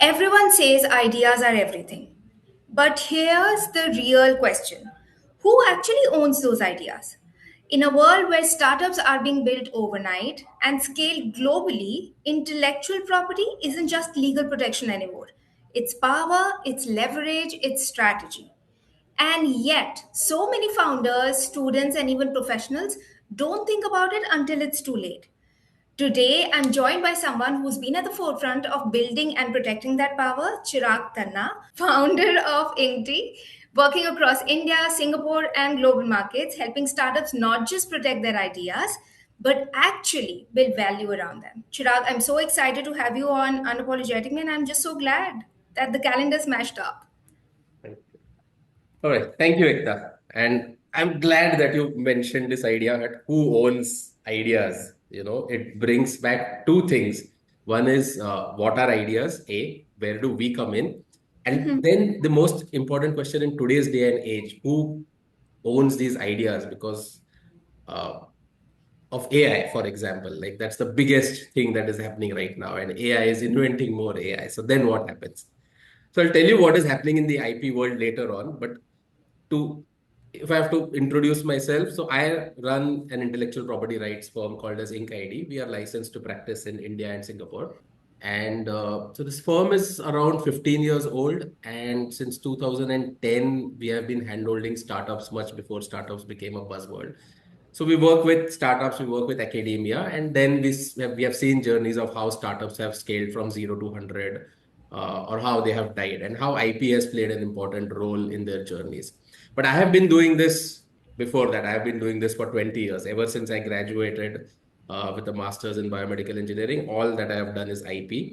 Everyone says ideas are everything. But here's the real question: who actually owns those ideas? In a world where startups are being built overnight and scaled globally, intellectual property isn't just legal protection anymore. It's power, it's leverage, it's strategy. And yet, so many founders, students, and even professionals don't think about it until it's too late. Today, I'm joined by someone who's been at the forefront of building and protecting that power, Chirag Tanna, founder of INK IDEE, working across India, Singapore, and global markets, helping startups not just protect their ideas, but actually build value around them. Chirag, I'm so excited to have you on Unapologetic Me, and I'm just so glad that the calendars matched up. Thank you. All right. Thank you, Ekta. And I'm glad that you mentioned this idea that who owns ideas. It brings back two things. One is what are ideas? A, where do we come in? And then the most important question in today's day and age, who owns these ideas? Because uh, of AI, for example, like that's the biggest thing that is happening right now. And AI is inventing more AI. So then what happens? So I'll tell you what is happening in the IP world later on. But to if I have to introduce myself, so I run an intellectual property rights firm called as INK IDEE. We are licensed to practice in India and Singapore. And so this firm is around 15 years old. And since 2010, we have been handholding startups much before startups became a buzzword. So we work with startups, we work with academia, and then we have seen journeys of how startups have scaled from 0 to 100, or how they have died, and how IP has played an important role in their journeys. But I have been doing this before that. I have been doing this for 20 years, ever since I graduated with a master's in biomedical engineering. All that I have done is IP.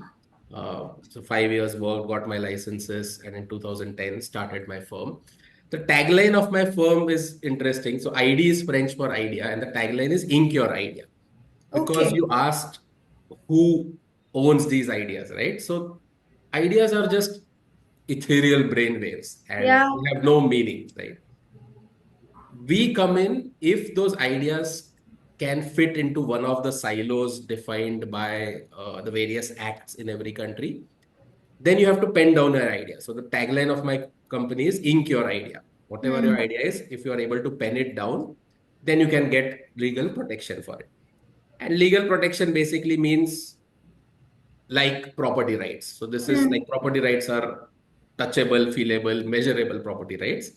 So 5 years worked, got my licenses, and in 2010 started my firm. The tagline of my firm is interesting. So ID is French for idea, and the tagline is Ink Your Idea. Because Okay. you asked who owns these ideas, right? So ideas are just ethereal brain waves and Yeah. they have no meaning, right? We come in if those ideas can fit into one of the silos defined by the various acts in every country, then you have to pen down your idea. So the tagline of my company is Ink Your Idea. Whatever Hmm. your idea is, if you are able to pen it down, then you can get legal protection for it. And legal protection basically means like property rights. So this is like property rights are touchable, feelable, measurable property rights.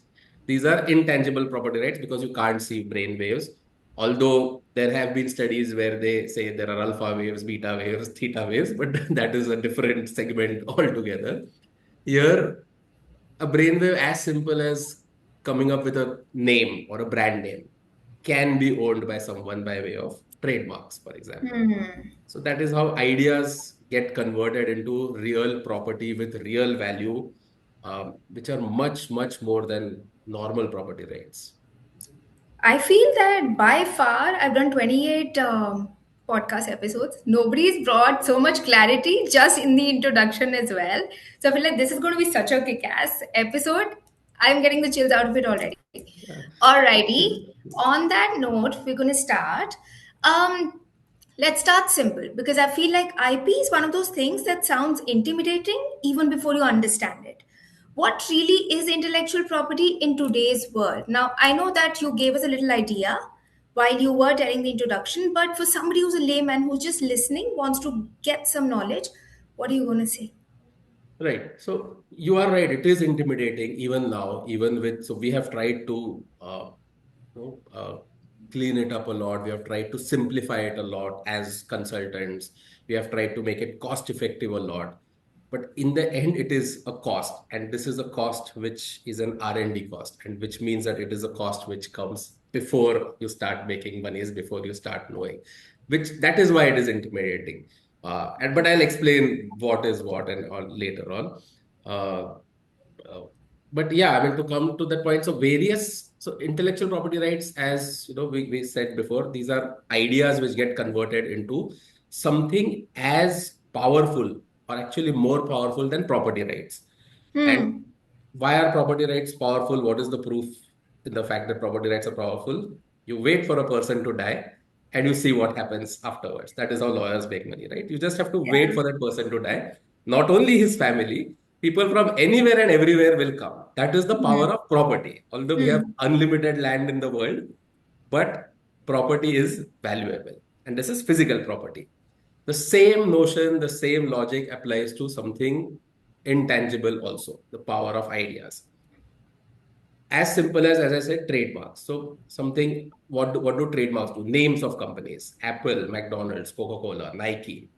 These are intangible property rights because you can't see brain waves. Although there have been studies where they say there are alpha waves, beta waves, theta waves, but that is a different segment altogether. Here, a brainwave as simple as coming up with a name or a brand name can be owned by someone by way of trademarks, for example. Hmm. So that is how ideas get converted into real property with real value, which are much, much more than normal property rights. I feel that by far I've done 28 podcast episodes. Nobody's brought so much clarity just in the introduction as well. So I feel like this is going to be such a kick ass episode. I'm getting the chills out of it already. Yeah. Alrighty. On that note, we're going to start. Um, let's start simple because I feel like IP is one of those things that sounds intimidating even before you understand it. What really is intellectual property in today's world? Now, I know that you gave us a little idea while you were telling the introduction, but for somebody who's a layman who's just listening, wants to get some knowledge, what are you going to say? Right. So you are right. It is intimidating even now, even with, so we have tried to you know, clean it up a lot. We have tried to simplify it a lot as consultants. We have tried to make it cost effective a lot. But in the end, it is a cost. And this is a cost which is an R&D cost, and which means that it is a cost which comes before you start making money, is before you start knowing, which that is why it is intimidating. And but I'll explain what is what and all later on. Uh, uh, but yeah, I mean, to come to that point, so various, so intellectual property rights, as you know, we said before, these are ideas which get converted into something as powerful or actually more powerful than property rights. And Hmm. why are property rights powerful? What is the proof in the fact that property rights are powerful? You wait for a person to die and you see what happens afterwards. That is how lawyers make money, right? You just have to wait Yeah. for that person to die. Not only his family, people from anywhere and everywhere will come. That is the power Hmm. of property. Although we have Hmm. unlimited land in the world, but property is valuable. And this is physical property. The same notion, the same logic applies to something intangible also, the power of ideas. As simple as I said, trademarks. So something, what do trademarks do? Names of companies, Apple, McDonald's, Coca-Cola, Nike.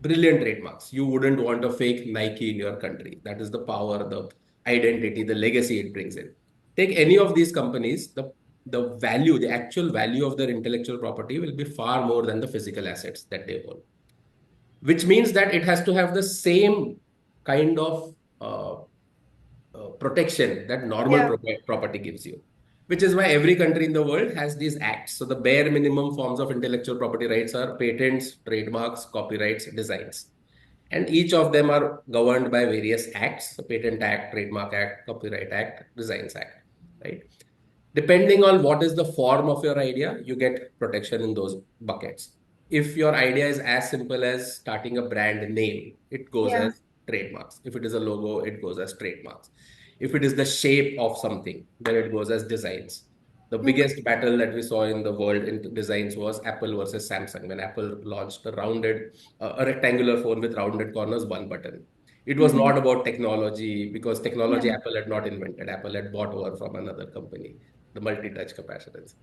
Brilliant trademarks. You wouldn't want a fake Nike in your country. That is the power, the identity, the legacy it brings in. Take any of these companies, the value, the actual value of their intellectual property will be far more than the physical assets that they own, which means that it has to have the same kind of protection that normal Yeah. property gives you, which is why every country in the world has these acts. So the bare minimum forms of intellectual property rights are patents, trademarks, copyrights, designs. And each of them are governed by various acts, the Patent Act, Trademark Act, Copyright Act, Designs Act, right? Depending on what is the form of your idea, you get protection in those buckets. If your idea is as simple as starting a brand name, it goes Yeah. as trademarks. If it is a logo, it goes as trademarks. If it is the shape of something, then it goes as designs. The Okay. biggest battle that we saw in the world in designs was Apple versus Samsung. When Apple launched a rectangular phone with rounded corners, one button. It was Hmm. not about technology because Yeah. technology Apple had not invented. Apple had bought over from another company, the multi-touch capacitance.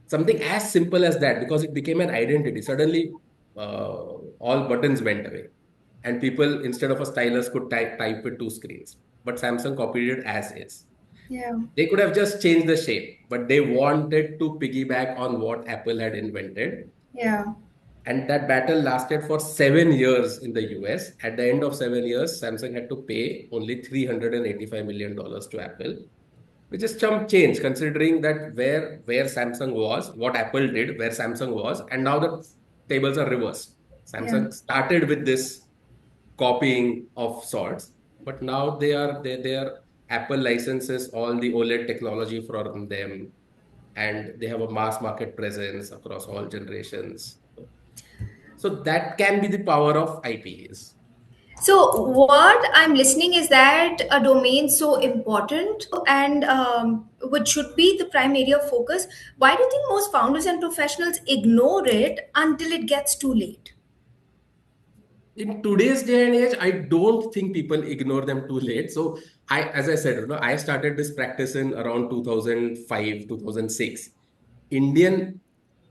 Something as simple as that, because it became an identity. Suddenly, all buttons went away, and people instead of a stylus could type with two screens. But Samsung copied it as is. Yeah. They could have just changed the shape, but they wanted to piggyback on what Apple had invented. Yeah. And that battle lasted for 7 years in the US. At the end of 7 years, Samsung had to pay only $385 million to Apple, which is chump change considering that where Samsung was, what Apple did, where Samsung was, and now the tables are reversed. Yeah. Samsung started with this copying of sorts, but now they are Apple licenses all the OLED technology from them, and they have a mass market presence across all generations. So that can be the power of IPs. So, what I'm listening is that a domain so important and which should be the prime area of focus, why do you think most founders and professionals ignore it until it gets too late? In today's day and age, I don't think people ignore them too late. So as I said, I started this practice in around 2005, 2006. Indian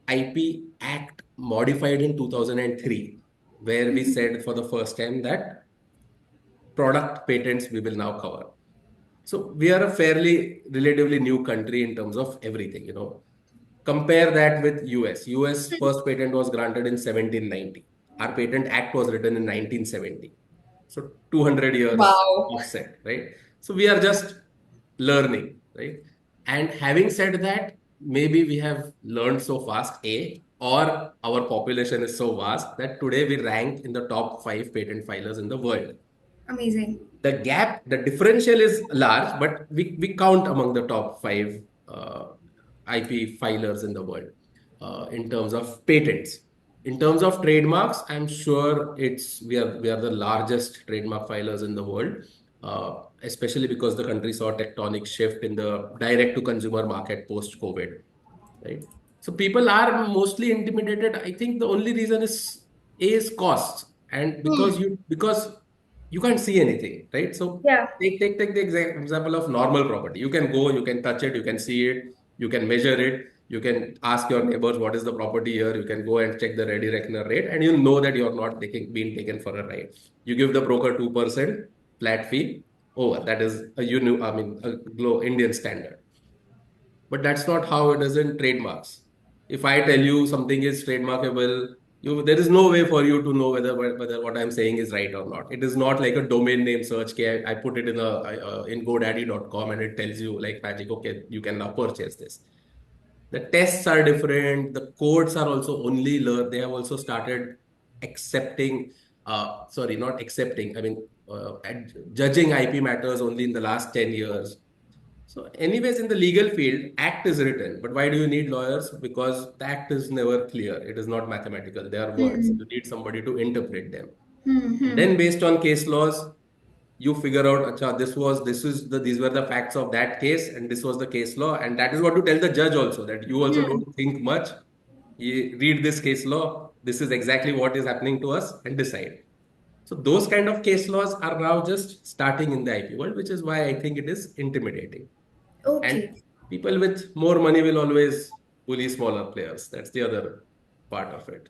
IP Act modified in 2003, where we said for the first time that product patents we will now cover. So we are a fairly relatively new country in terms of everything. Compare that with US. US first patent was granted in 1790. Our Patent Act was written in 1970. So 200 years Wow. offset, right? So we are just learning, right? And having said that, maybe we have learned so fast, or our population is so vast that today we rank in the top five patent filers in the world. Amazing. The gap, the differential is large, but we count among the top five IP filers in the world in terms of patents. In terms of trademarks, I'm sure we are the largest trademark filers in the world, especially because the country saw a tectonic shift in the direct to consumer market post COVID, right? So people are mostly intimidated. I think the only reason is cost, and Hmm. because you can't see anything, right? So Yeah. take the example of normal property. You can go, you can touch it, you can see it, you can measure it, you can ask your neighbors what is the property here. You can go and check the ready reckoner rate, and you know that you're not being taken for a ride. You give the broker 2% flat fee. Oh, that is a Indian standard. But that's not how it is in trademarks. If I tell you something is trademarkable, there is no way for you to know whether what I'm saying is right or not. It is not like a domain name search. Okay, I put it in GoDaddy.com and it tells you like magic. Okay, you can now purchase this. The tests are different. The codes are also only learned. They have also started accepting. Sorry, not accepting. I mean, judging IP matters only in the last 10 years. So, anyways, in the legal field, act is written. But why do you need lawyers? Because the act is never clear. It is not mathematical. They are words. Hmm. You need somebody to interpret them. Hmm. Then based on case laws, you figure out, acha, these were the facts of that case, and this was the case law, and that is what you tell the judge also, that you also Hmm. don't think much. You read this case law, this is exactly what is happening to us, and decide. So those kind of case laws are now just starting in the IP world, which is why I think it is intimidating. And Okay. people with more money will always bully smaller players. That's the other part of it.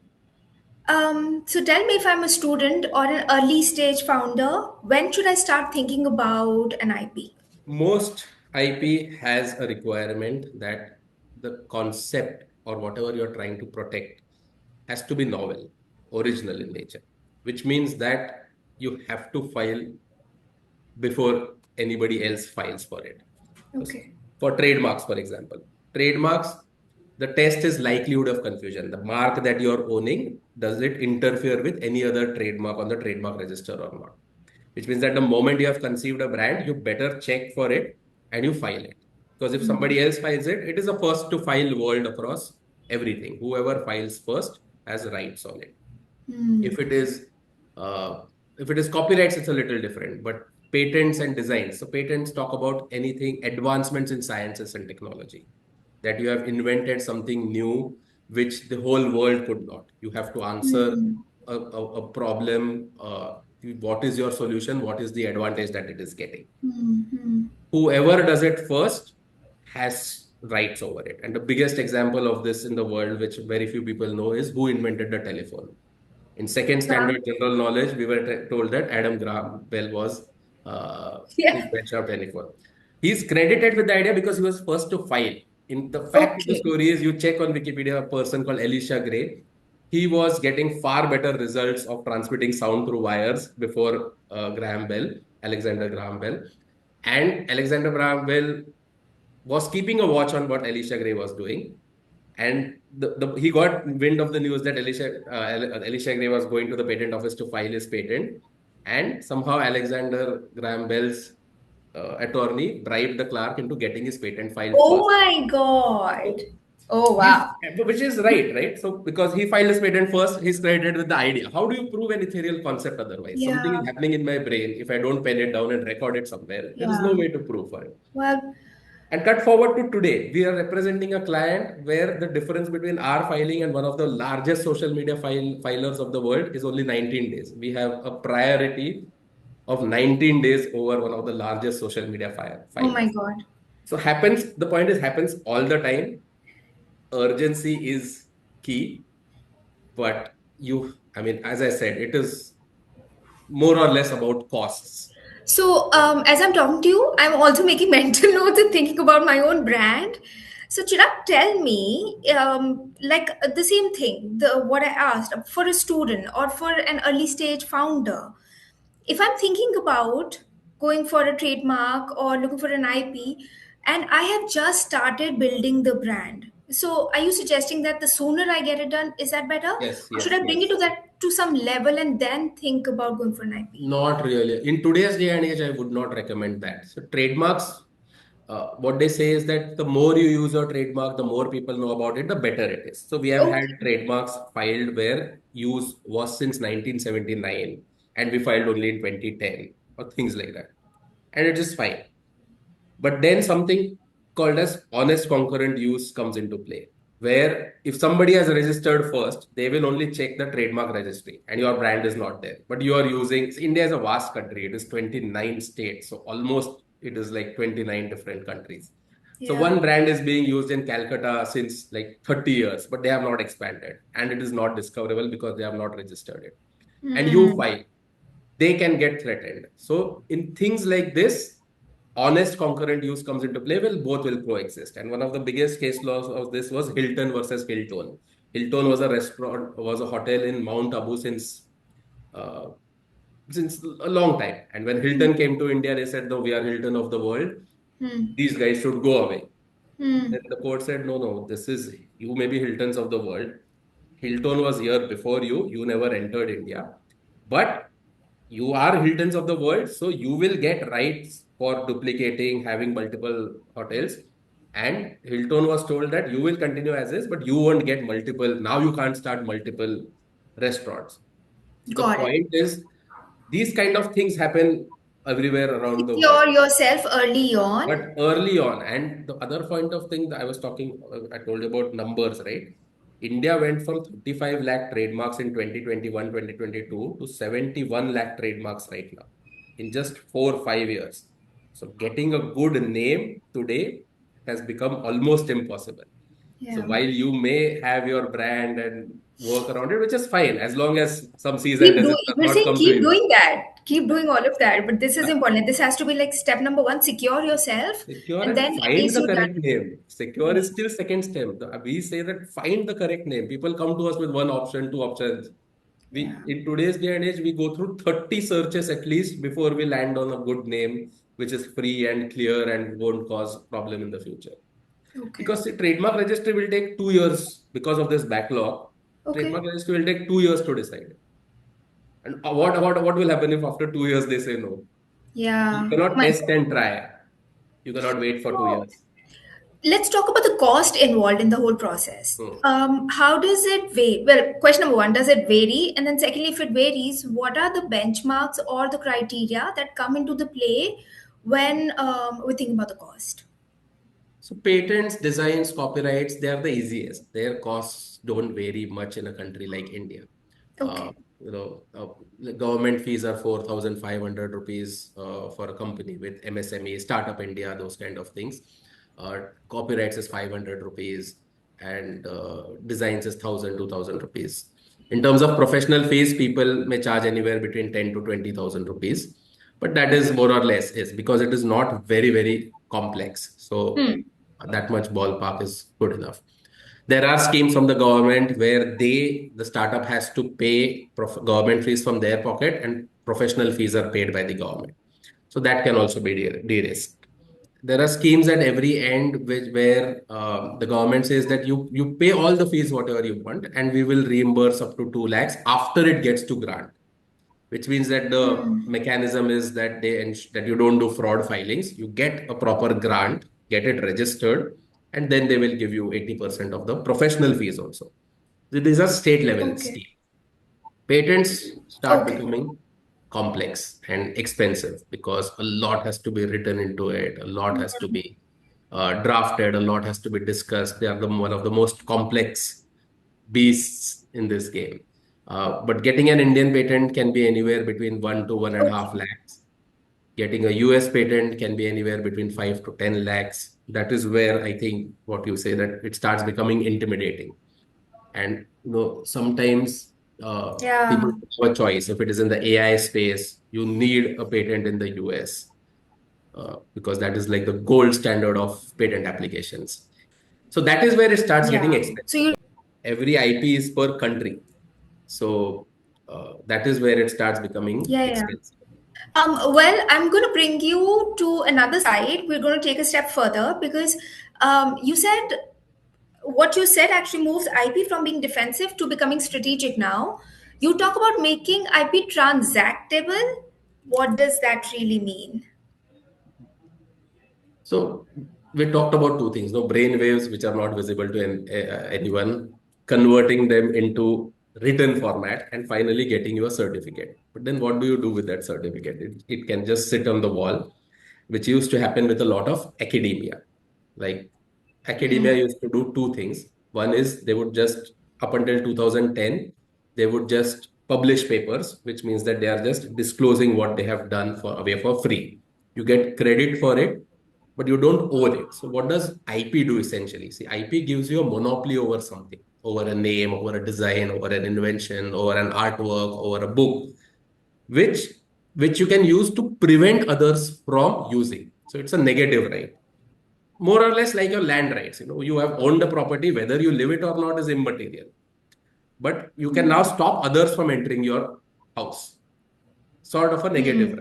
So tell me, if I'm a student or an early stage founder, when should I start thinking about an IP? Most IP has a requirement that the concept or whatever you're trying to protect has to be novel, original in nature, which means that you have to file before anybody else files for it. Okay. For trademarks, for example, trademarks, the test is likelihood of confusion. The mark that you're owning, does it interfere with any other trademark on the trademark register or not? Which means that the moment you have conceived a brand, you better check for it and you file it. Because if Hmm. somebody else files it, it is a first to file world across everything. Whoever files first has rights on it. Hmm. If it is uh, if it is copyrights, it's a little different. But patents and designs. So patents talk about anything advancements in sciences and technology, that you have invented something new which the whole world could not. You have to answer Hmm. a problem. What is your solution? What is the advantage that it is getting? Hmm. Hmm. Whoever does it first has rights over it. And the biggest example of this in the world, which very few people know, is who invented the telephone. In second Yeah. standard general knowledge, we were told that Adam Graham Bell was the Yeah. inventor of telephone. He's credited with the idea because he was first to file. In the fact of the Okay. story is, you check on Wikipedia, a person called Elisha Gray. He was getting far better results of transmitting sound through wires before Graham Bell, Alexander Graham Bell. And Alexander Graham Bell was keeping a watch on what Elisha Gray was doing. And he got wind of the news that Elisha Gray was going to the patent office to file his patent. And somehow Alexander Graham Bell's attorney bribed the clerk into getting his patent filed Oh first. my God. So Oh he's, wow. which is right, right? So because he filed his patent first, he's credited with the idea. How do you prove an ethereal concept otherwise? Something Yeah. is happening in my brain. If I don't pen it down and record it somewhere, there is no Yeah. way to prove for it. Well, And cut forward to today, we are representing a client where the difference between our filing and one of the largest social media filers of the world is only 19 days. We have a priority of 19 days over one of the largest social media oh my filers. God. So the point is, happens all the time. Urgency is key, but I mean, as I said, it is more or less about costs. So, as I'm talking to you, I'm also making mental notes and thinking about my own brand. So, Chirag, tell me, the same thing, the what I asked for a student or for an early stage founder. If I'm thinking about going for a trademark or looking for an IP, and I have just started building the brand. So, are you suggesting that the sooner I get it done, is that better, Yes, or should yes, I bring it yes. to that to some level and then think about going for an IP? Not really. In today's day and age, I would not recommend that. So trademarks, what they say is that the more you use your trademark, the more people know about it, the better it is. So we have Okay. had trademarks filed where use was since 1979 and we filed only in 2010 or things like that. And it is fine. But then something called as honest concurrent use comes into play, where if somebody has registered first, they will only check the trademark registry and your brand is not there. But you are using, India is a vast country, it is 29 states. So almost it is like 29 different countries. So Yeah. one brand is being used in Calcutta since like 30 years, but they have not expanded and it is not discoverable because they have not registered it. And you Hmm. file, they can get threatened. So in things like this, honest concurrent use comes into play. Well, both will coexist. And one of the biggest case laws of this was Hilton versus Hilton. Hilton was a restaurant, was a hotel in Mount Abu uh, since a long time. And when Hilton came to India, they said, no, we are Hilton of the world. Hmm. These guys should go away. Hmm. Then the court said, no, no, this is, you may be Hiltons of the world. Hilton was here before you. You never entered India. But you are Hiltons of the world, so you will get rights for duplicating, having multiple hotels. And Hilton was told that you will continue as is, but you won't get multiple. Now you can't start multiple restaurants. The Got it. point is, these kind of things happen everywhere around the world. Secure yourself early on. But early on, and the other point of thing that I was talking, I told you about numbers, right? India went from 35 lakh trademarks in 2021, 2022 to 71 lakh trademarks right now in just 4 or 5 years. So getting a good name today has become almost impossible. So Yeah. while you may have your brand and work around it, which is fine, as long as some seasoned Keep doing. does We're not saying come to keep you. doing that. Keep doing all of that. But this is important. This has to be like step number one: secure yourself, Secure and and then at find least the you've correct done. name. Secure is still second step. We say that find the correct name. People come to us with one option, two options. Yeah. We in today's day and age, we go through 30 searches at least before we land on a good name, which is free and clear and won't cause problem in the future. Okay. Because the trademark registry will take 2 years because of this backlog. Okay. Trademark registry will take 2 years to decide. And what will happen if after 2 years they say no? You Yeah. Oh cannot my test God. and try. You cannot wait for two So years. let's talk about the cost involved in the whole process. Hmm. How does it vary? Well, question number one, does it vary? And then secondly, if it varies, what are the benchmarks or the criteria that come into the play when we think about the cost? So patents, designs, copyrights, they are the easiest. Their costs don't vary much in a country like India. Uh, Okay. the government fees are 4,500 rupees for a company with MSME, Startup India, those kind of things. Copyrights is 500 rupees and designs is 1,000, 2,000 rupees. In terms of professional fees, people may charge anywhere between 10 to 20,000 rupees. But that is Okay. more or less is because it is not very, very complex. So Hmm. that much ballpark is good enough. There are schemes from the government where the startup has to pay government fees from their pocket and professional fees are paid by the government. So that can also be de-risked. There are schemes at every end where the government says that you pay all the fees whatever you want and we will reimburse up to 2 lakhs after it gets to grant, which means that the Hmm. mechanism is that that you don't do fraud filings, you get a proper grant, get it registered, and then they will give you 80% of the professional fees also. So these are state level Okay. schemes. Patents start Okay. becoming complex and expensive because a lot has to be written into it, a lot has to be drafted, a lot has to be discussed. They are one of the most complex beasts in this game. But getting an Indian patent can be anywhere between 1 to 1.5 lakhs. Getting a US patent can be anywhere between 5 to 10 lakhs. That is where I think what you say that it starts becoming intimidating. And sometimes people Yeah. have a choice. If it is in the AI space, you need a patent in the US because that is like the gold standard of patent applications. So that is where it starts getting Yeah. So expensive. you. Every IP is per country. So that is where it starts becoming Yeah. Yeah. expensive. Well, I'm going to bring you to another side. We're going to take a step further because you said what you said actually moves IP from being defensive to becoming strategic now. You talk about making IP transactable. What does that really mean? So we talked about two things, no brain waves, which are not visible to anyone, converting them into written format, and finally getting you a certificate. But then what do you do with that certificate? It can just sit on the wall, which used to happen with a lot of academia. Like academia Hmm. used to do two things. One is they would just, up until 2010, they would just publish papers, which means that they are just disclosing what they have done for away for free. You get credit for it, but you don't own it. So what does IP do essentially? See, IP gives you a monopoly over something, over a name, over a design, over an invention, over an artwork, over a book, which which you can use to prevent others from using. So it's a negative right, more or less like your land rights. You have owned a property, whether you live it or not is immaterial, but you can now stop others from entering your house, sort of a negative Hmm.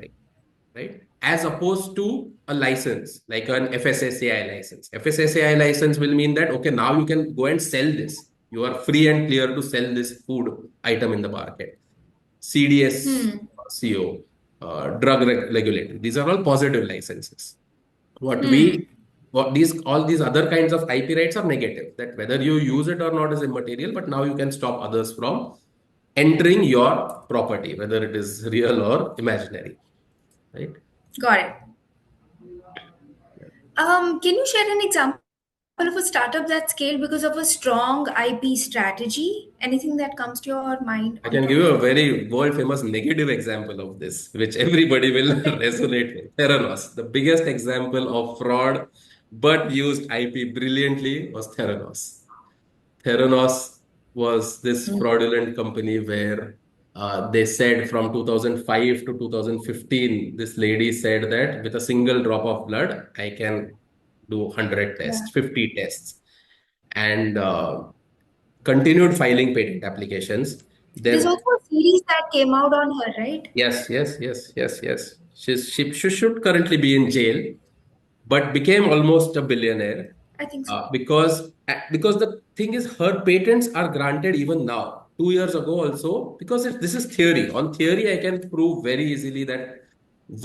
right, as opposed to a license like an FSSAI license. FSSAI license will mean that okay, now you can go and sell this, you are free and clear to sell this food item in the market. CDS, Hmm. CO, drug regulator, these are all positive licenses. what Hmm. we what these all these other kinds of IP rights are negative, that whether you use it or not is immaterial, but now you can stop others from entering your property, whether it is real or imaginary, right? Got it. Can you share an example of a startup that scaled because of a strong IP strategy? Anything that comes to your mind I on can give top? you a very world famous negative example of this, which everybody will Okay. resonate with. Theranos, the biggest example of fraud, but used IP brilliantly was Theranos. Theranos was this fraudulent company where they said from 2005 to 2015, this lady said that with a single drop of blood, I can do 100 Yeah. tests, 50 tests, and continued filing patent applications. There's There, also a series that came out on her, right? yes. She should currently be in jail, but became almost a billionaire I think so. because the thing is her patents are granted even now 2 years ago also because this is theory. On theory I can prove very easily that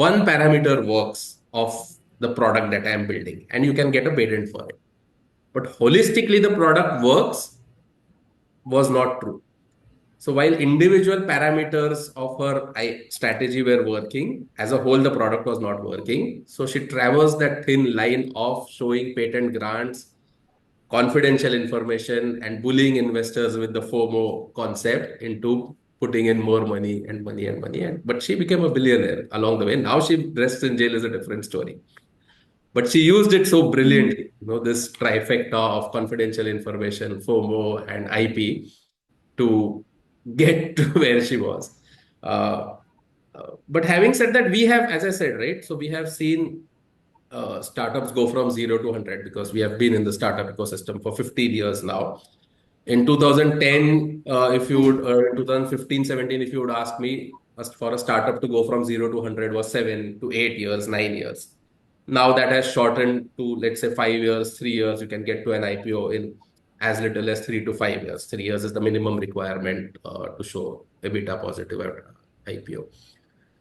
one parameter works of the product that I am building and you can get a patent for it, but holistically the product works was not true. So while individual parameters of her strategy were working, as a whole, the product was not working. So she traversed that thin line of showing patent grants, confidential information, and bullying investors with the FOMO concept into putting in more money and money and money. And but she became a billionaire along the way. Now she rests in jail is a different story. But she used it so Hmm. brilliantly, this trifecta of confidential information, FOMO, and IP to get to where she was. Uh, but having said that, we have, as I said, right? So we have seen startups go from zero to 100 because we have been in the startup ecosystem for 15 years now. In 2010, if you would, or 2015, 17, if you would ask me, as for a startup to go from zero to 100 was 7 to 8 years, 9 years. Now that has shortened to, let's say, 5 years, 3 years, you can get to an IPO in as little as 3 to 5 years. 3 years is the minimum requirement to show EBITDA positive at IPO.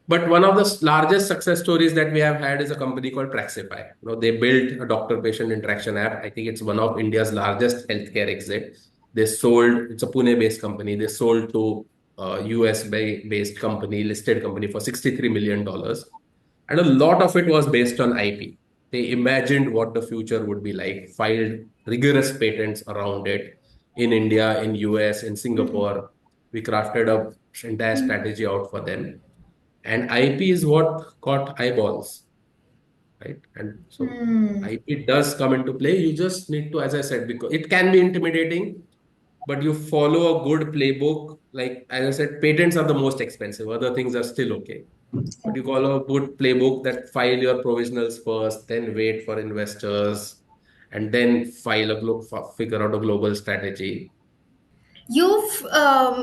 But one of the largest success stories that we have had is a company called Praxify. They built a doctor-patient interaction app. I think it's one of India's largest healthcare exit. It's a Pune-based company. They sold to a US-based company, listed company for $63 million. And a lot of it was based on IP. They imagined what the future would be like, filed rigorous patents around it in India, in US, in Singapore. We crafted a entire strategy out for them, and IP is what caught eyeballs, right? And so Hmm. IP does come into play. You just need to, as I said, because it can be intimidating, but you follow a good playbook. Like, as I said, patents are the most expensive. Other things are still okay. But you follow a good playbook that file your provisionals first, then wait for investors, and then figure out a global strategy. You've,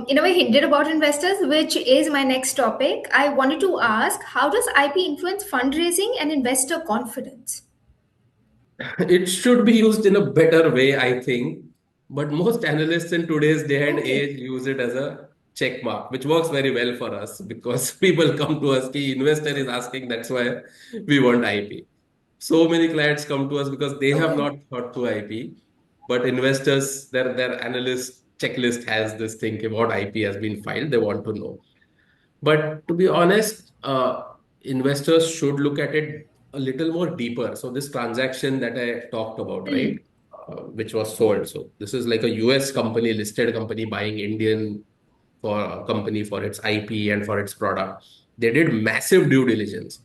in a way, hinted about investors, which is my next topic. I wanted to ask, how does IP influence fundraising and investor confidence? It should be used in a better way, I think. But most analysts in today's day and Okay. age use it as a check mark, which works very well for us because people come to us, key investor is asking, that's why we want IP. So many clients come to us because they have Okay. not thought through IP, but investors, their analyst checklist has this thing about IP has been filed, they want to know. But to be honest, investors should look at it a little more deeper. So this transaction that I talked about, Hmm. right, which was sold. So this is like a US company, listed company buying Indian for a company for its IP and for its product. They did massive due diligence.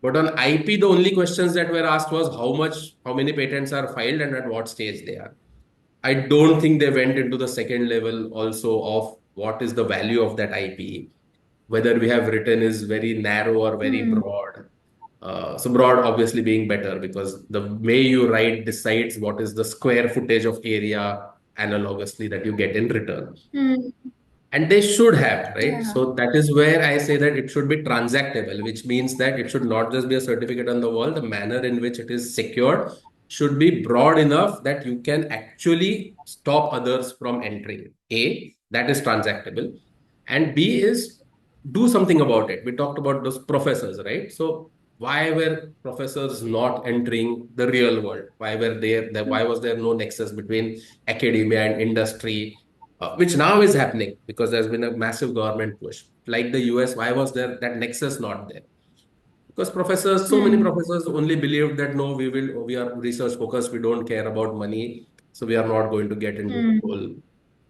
But on IP, the only questions that were asked was how many patents are filed and at what stage they are. I don't think they went into the second level also of what is the value of that IP, whether we have written is very narrow or very Hmm. broad. So broad obviously being better because the way you write decides what is the square footage of area analogously that you get in return. Hmm. And they should have, right? Yeah. So that is where I say that it should be transactable, which means that it should not just be a certificate on the wall. The manner in which it is secured should be broad enough that you can actually stop others from entering. A, that is transactable. And B is do something about it. We talked about those professors, right? So why were professors not entering the real world? Why was there no nexus between academia and industry? which now is happening because there's been a massive government push. Like the US, why was there that nexus not there? Because professors, so many Hmm. professors only believed that no, we are research focused, we don't care about money, so we are not going to get into the Hmm. whole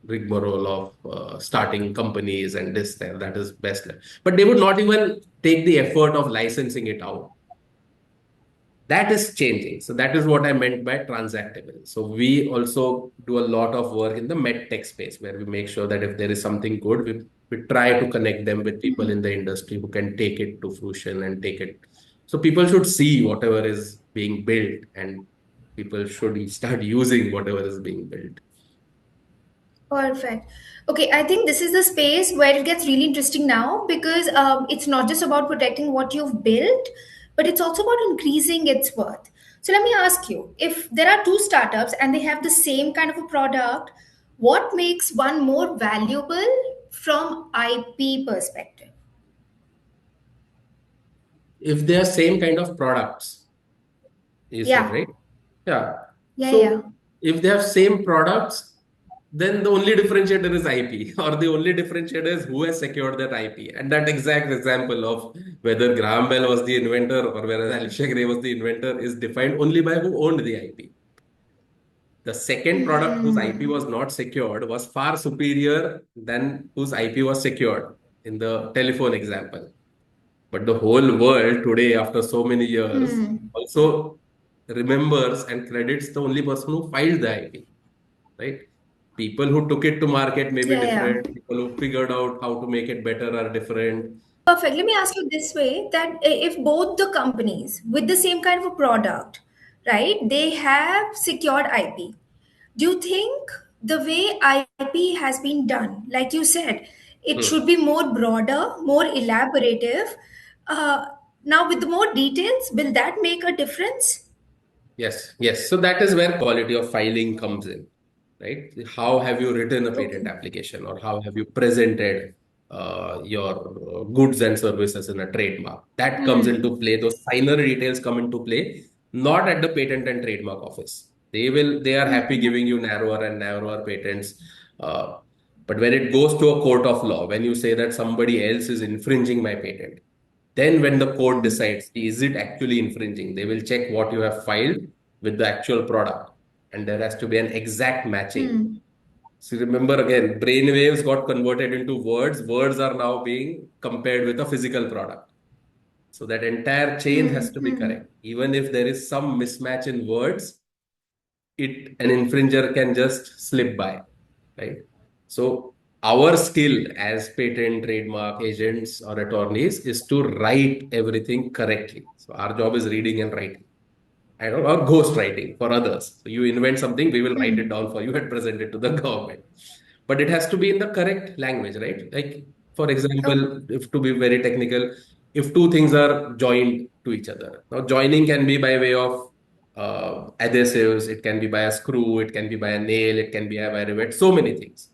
rigmarole of starting companies and this, that is best. But they would not even take the effort of licensing it out. That is changing. So that is what I meant by transactable. So we also do a lot of work in the med tech space where we make sure that if there is something good, we try to connect them with people in the industry who can take it to fruition and take it. So people should see whatever is being built and people should start using whatever is being built. Perfect. Okay, I think this is the space where it gets really interesting now because it's not just about protecting what you've built, but it's also about increasing its worth. So let me ask you, if there are two startups and they have the same kind of a product, what makes one more valuable from IP perspective? If they are same kind of products, you said, Yeah, right? Yeah. yeah, yeah. So if they have same products, then the only differentiator is IP, or the only differentiator is who has secured that IP. And that exact example of whether Graham Bell was the inventor or whether Alicia Gray was the inventor is defined only by who owned the IP. The second product whose IP Hmm. was not secured was far superior than whose IP was secured in the telephone example. But the whole world today, after so many years, Hmm. also remembers and credits the only person who filed the IP, right? People who took it to market may be Yeah, yeah. different. People who figured out how to make it better are different. Perfect. Let me ask you this way that if both the companies with the same kind of a product, right, they have secured IP, do you think the way IP has been done, like you said, it should Hmm. be more broader, more elaborative? Uh, Now, with the more details, will that make a difference? Yes, yes. So that is where quality of filing comes in, right? How have you written a patent Okay. application or how have you presented your goods and services in a trademark? That comes into Hmm. play. Those finer details come into play, not at the patent and trademark office. They are happy Hmm. giving you narrower and narrower patents. Uh, but when it goes to a court of law, when you say that somebody else is infringing my patent, then, when the court Hmm. decides, is it actually infringing? They will check what you have filed with the actual product, and there has to be an exact matching. Hmm. So, remember again, brain waves got converted into words. Words are now being compared with a physical product. So, that entire chain Hmm. has to be Hmm. correct. Even if there is some mismatch in words, an infringer can just slip by, right? So our skill as patent, trademark agents or attorneys is to write everything correctly. So our job is reading and writing. I don't know, or ghost writing for others. So you invent something, we will write it Hmm. down for you and present it to the government. But it has to be in the correct language, right? Like, for Okay. example, if to be very technical, if two things are joined to each other. Now, joining can be by way of adhesives, it can be by a screw, it can be by a nail, it can be by a rivet, so many things.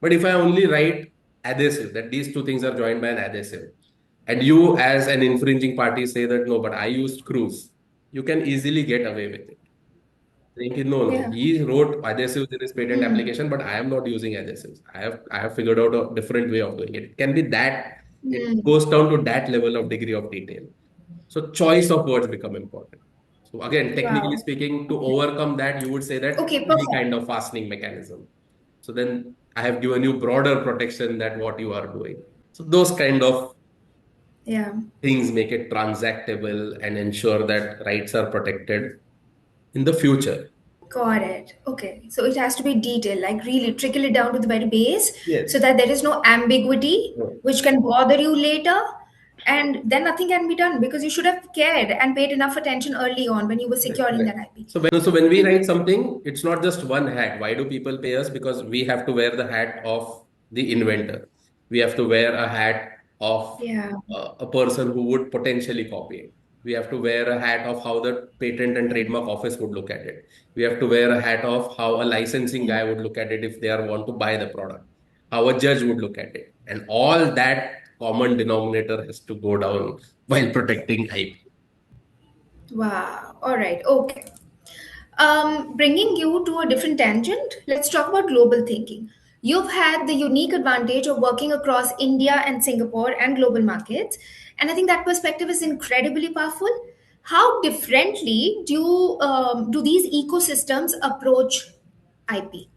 But if I only write adhesive, that these two things are joined by an adhesive, and you as an infringing party say that no, but I used screws, you can easily get away with it. Saying कि, no, no, Yeah. he wrote adhesives in his patent Hmm. application, but I am not using adhesives. I have figured out a different way of doing it. It can be that it Hmm. goes down to that level of degree of detail. So choice of words become important. So again, technically Wow. speaking, to Okay. overcome that, you would say that Okay, any perfect. kind of fastening mechanism. So then I have given you broader protection than what you are doing. So those kind of Yeah. things make it transactable and ensure that rights are protected in the future. Got it. Okay. So it has to be detailed, like really trickle it down to the very base so Yes. that there is no ambiguity No. which can bother you later. And then nothing can be done because you should have cared and paid enough attention early on when you were Correct, securing that correct. IP. So when we write something, it's not just one hat. Why do people pay us? Because we have to wear the hat of the inventor. We have to wear a hat of Yeah. a person who would potentially copy it. We have to wear a hat of how the patent and Yeah. trademark office would look at it. We have to wear a hat of how a licensing Yeah. guy would look at it if they are want to buy the product, how a judge would look at it. And all that common denominator has to go down while protecting IP. Wow. All right. Okay. Bringing you to a different tangent, let's talk about global thinking. You've had the unique advantage of working across India and Singapore and global markets. And I think that perspective is incredibly powerful. How differently do these ecosystems approach IP?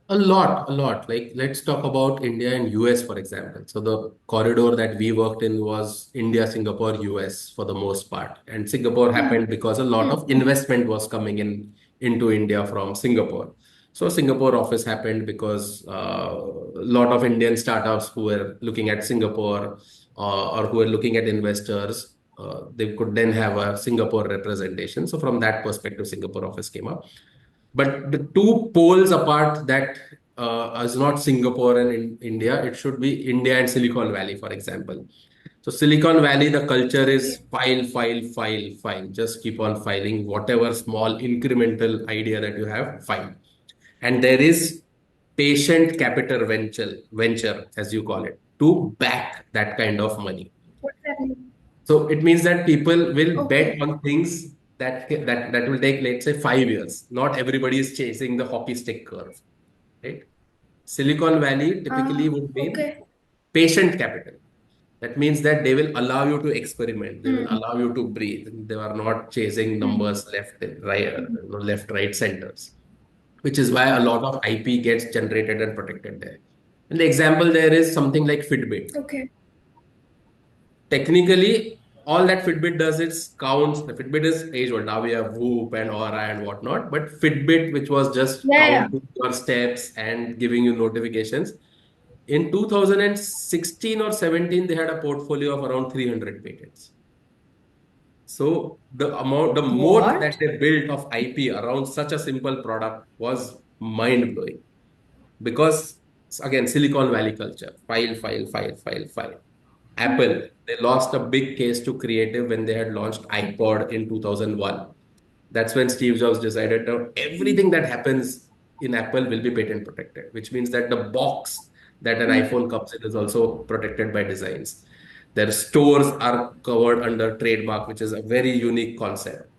A lot, a lot. Like, let's talk about India and US, for example. So the corridor that we worked in was India, Singapore, US for the most part. And Singapore happened because a lot of investment was coming in into India from Singapore. So Singapore office happened because a lot of Indian startups who were looking at Singapore or who were looking at investors, they could then have a Singapore representation. So from that perspective, Singapore office came up. But the two poles apart that is not Singapore and India, it should be India and Silicon Valley, for example. So Silicon Valley, the culture is Okay. file, file, file, file. Just keep on filing whatever small incremental idea that you have, file. And there is patient capital venture, as you call it, to back that kind of money. What's that mean? So it means that people will bet Okay. on things that will take, let's say, 5 years. Not everybody is chasing the hockey stick curve, right? Silicon Valley typically Ah, would mean okay. patient capital. That means that they will allow you to experiment. They will Hmm. allow you to breathe. They are not chasing numbers left, right, left, right, centers, which is why a lot of IP gets generated and protected there. And the example there is something like Fitbit. Okay. Technically, all that Fitbit does is counts. The Fitbit is age old. Now we have Whoop and Aura and whatnot. But Fitbit, which was just Yeah, yeah. counting your steps and giving you notifications, in 2016 or 17, they had a portfolio of around 300 patents. So the moat that What? they built of IP around such a simple product was mind blowing. Because again, Silicon Valley culture, file, file, file, file, file. Apple, they lost a big case to creative when they had launched iPod in 2001. That's when Steve Jobs decided that everything that happens in Apple will be patent protected, which means that the box that an iPhone comes in is also protected by designs. Their stores are covered under trademark, which is a very unique concept.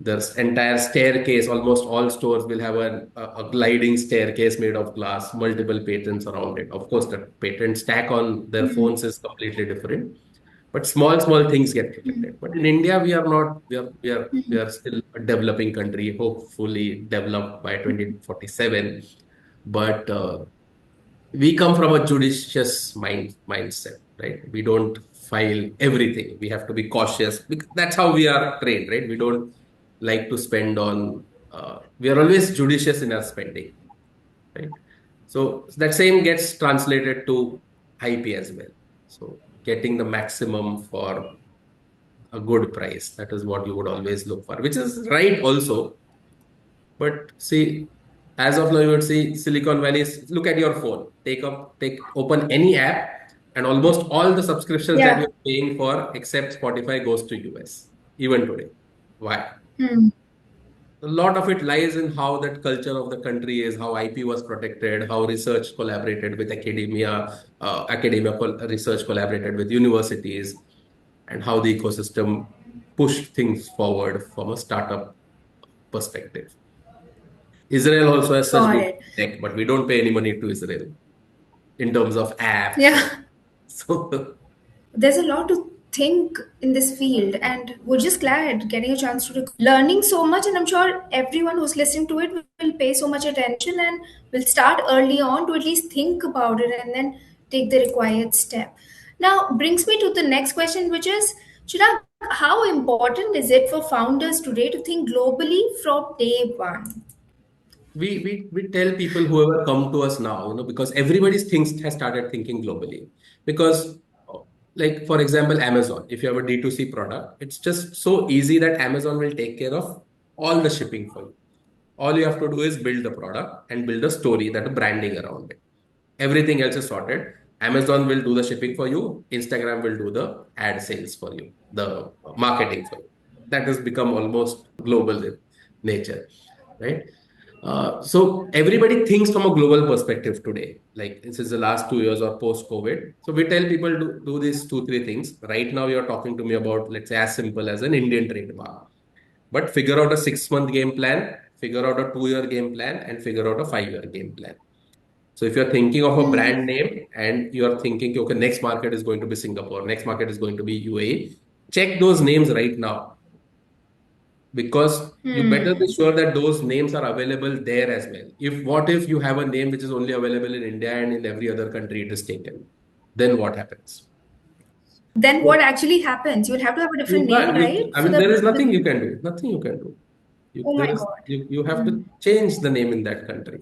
There's entire staircase, almost all stores will have a gliding staircase made of glass, multiple patents around it. Of course, the patent stack on their phones is completely different, but small things get protected. But in India, we are not, we are still a developing country, hopefully developed by 2047. But we come from a judicious mindset, right? We don't file everything. We have to be cautious. That's how we are trained, right? We don't like to spend on. We are always judicious in our spending, right? So that same gets translated to IP as well. So getting the maximum for a good price. That is what you would always look for, which is right also. But see, as of now, you would see Silicon Valley is look at your phone, open any app, and almost all the subscriptions that Yeah. you're paying for, except Spotify, goes to US, even today. Why? Hmm. A lot of it lies in how that culture of the country is, how IP was protected, how research collaborated with academia, research collaborated with universities, and how the ecosystem pushed things forward from a startup perspective. Israel also has such Got good it. tech, but we don't pay any money to Israel in terms of apps or Yeah. so. There's a lot to think in this field, and we're just glad getting a chance to learning so much. And I'm sure everyone who's listening to it will pay so much attention and will start early on to at least think about it and then take the required step. Now, brings me to the next question, which is, Chirag, how important is it for founders today to think globally from day one? We tell people whoever come to us now, because everybody's things has started thinking globally. Because, like for example, Amazon, if you have a D2C product, it's just so easy that Amazon will take care of all the shipping for you. All you have to do is build the product and build a story, that a branding around it. Everything else is sorted. Amazon will do the shipping for you. Instagram will do the ad sales for you, the marketing for you. That has become almost global in nature, right? So everybody thinks from a global perspective today. Like this is the last 2 years or post-COVID. So we tell people to do these two, three things. Right now, you're talking to me about, let's say, as simple as an Indian trademark. But figure out a 6 month game plan, figure out a 2 year game plan, and figure out a 5 year game plan. So if you're thinking of a Hmm. brand name and you're thinking, okay, next market is going to be Singapore, next market is going to be UAE, check those names right now, because you better be Hmm. sure that those names are available there as well. If what if you have a name which is only available in India and in every other country it is taken, then what happens? Then what So actually happens? You'll have to have a you different name, can't. right? I For mean, the there is nothing you business. can do. Nothing you can do. Oh my There is God. you have Hmm. to change the name in that country.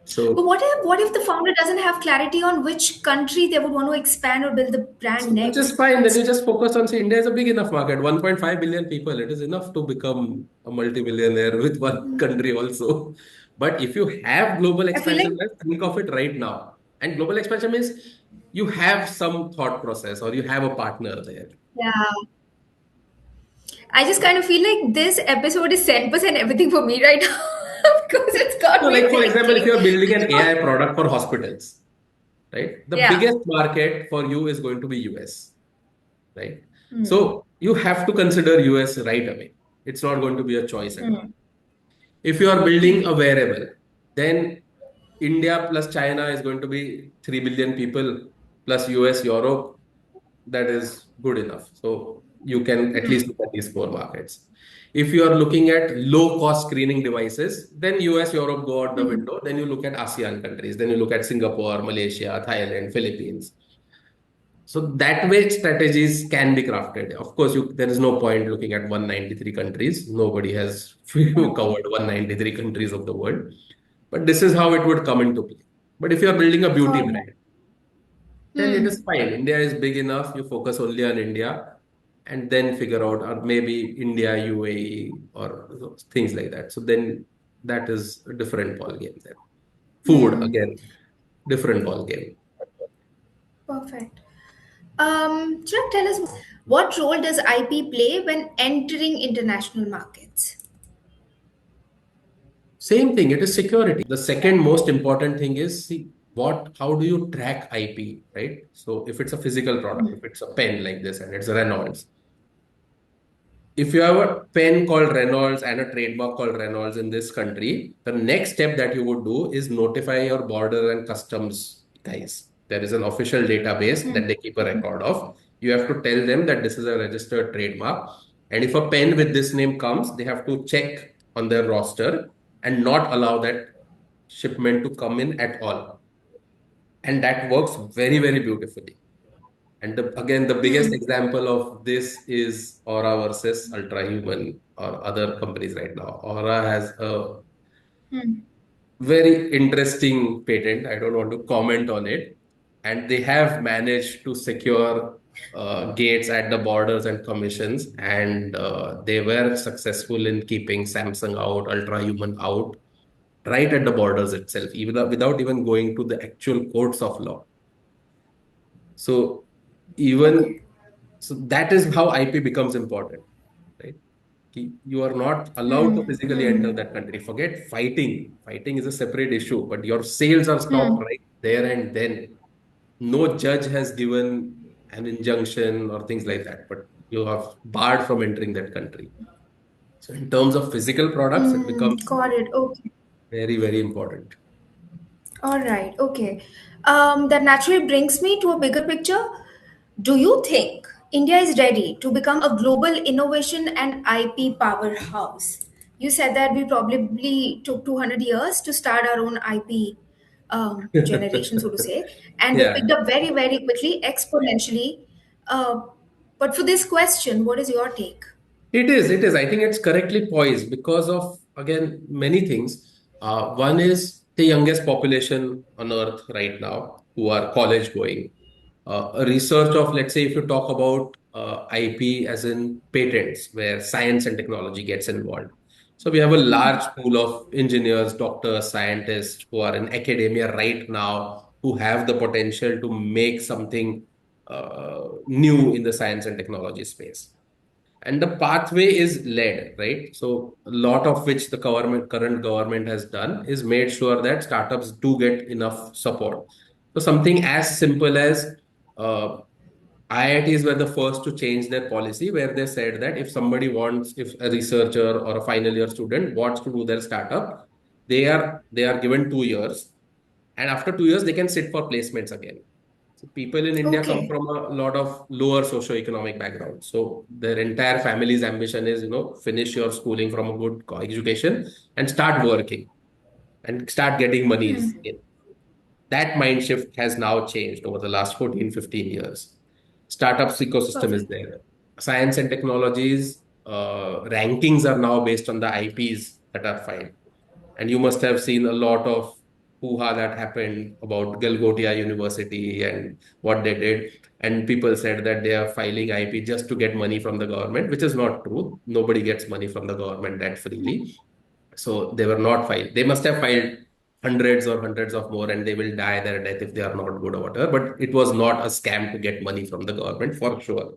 But So what if the founder doesn't have clarity on which country they would want to expand or build the brand which is next? fine. Then you It's just focus on, see, India is a big enough market, 1.5 billion people. It is enough to become a multi-billionaire with one country also. But if you have global I feel like expansion, let's think of it right now. And global expansion means you have some thought process or you have a partner there. yeah. I just kind of feel like this episode is 10% everything for me right now because it's got So, me like for example, if thinking. you are building an Because, AI product for hospitals, right? The yeah. biggest market for you is going to be US, right? Hmm. So you have to consider US right away. It's not going to be a choice at all. Hmm. If you are building a wearable, then India plus China is going to be 3 billion people plus US, Europe. That is good enough. So you can at least look at these four markets. If you are looking at low cost screening devices, then US, Europe go out the Hmm. window. Then you look at ASEAN countries. Then you look at Singapore, Malaysia, Thailand, Philippines. So that way strategies can be crafted. Of course, there is no point looking at 193 countries. Nobody has covered 193 countries of the world. But this is how it would come into play. But if you are building a beauty All right. brand, then it is Hmm. fine. India is big enough. You focus only on India and then figure out, or maybe India, UAE, or things like that. So then that is a different ball game then. Food, Hmm. again, different ball game. Perfect. Chirag, tell us what role does IP play when entering international markets? Same thing, it is security. The second most important thing is, see, how do you track IP, right? So if it's a physical product, if it's a pen like this and it's a Reynolds, if you have a pen called Reynolds and a trademark called Reynolds in this country, the next step that you would do is notify your border and customs guys. There is an official database that they keep a record of. You have to tell them that this is a registered trademark. And if a pen with this name comes, they have to check on their roster and not allow that shipment to come in at all. And that works very, very beautifully. And again, the biggest example of this is Aura versus Ultrahuman or other companies right now. Aura has a Hmm. very interesting patent. I don't want to comment on it. And they have managed to secure gates at the borders and commissions. And they were successful in keeping Samsung out, Ultrahuman out, right at the borders itself, even without even going to the actual courts of law. So even Okay. so that is how IP becomes important, right? You are not allowed to physically enter that country. Forget fighting. Fighting is a separate issue, but your sales are stopped Hmm. right there and then. No judge has given an injunction or things like that, but you are barred from entering that country. So in terms of physical products, it Hmm. becomes Got it. Okay. very, very important. All right. Okay. That naturally brings me to a bigger picture. Do you think India is ready to become a global innovation and IP powerhouse? You said that we probably took 200 years to start our own IP generation, so to say, and we Yeah. picked up very, very quickly, exponentially. Uh, but for this question, what is your take? It is, it is. I think it's correctly poised because of, again, many things. One is the youngest population on earth right now who are college going. A research of, let's say, if you talk about IP as in patents, where science and technology gets involved. So we have a large pool of engineers, doctors, scientists who are in academia right now who have the potential to make something new in the science and technology space, and the pathway is led, right? So a lot of which the current government has done is made sure that startups do get enough support. So something as simple as uh, IITs were the first to change their policy, where they said that if a researcher or a final year student wants to do their startup, They are given 2 years, and after 2 years they can sit for placements again. So people in India come Okay. from a lot of lower socioeconomic background. So their entire family's ambition is, finish your schooling from a good education and start working and start getting monies in. That mind shift has now changed over the last 14, 15 years. Startups ecosystem is Perfect. there. Science and technologies rankings are now based on the IPs that are filed. And you must have seen a lot of hoo-ha that happened about Galgotia University and what they did. And people said that they are filing IP just to get money from the government, which is not true. Nobody gets money from the government that freely. So they were not filed. They must have filed hundreds or hundreds of more, and they will die their death if they are not good or whatever. But it was not a scam to get money from the government for sure.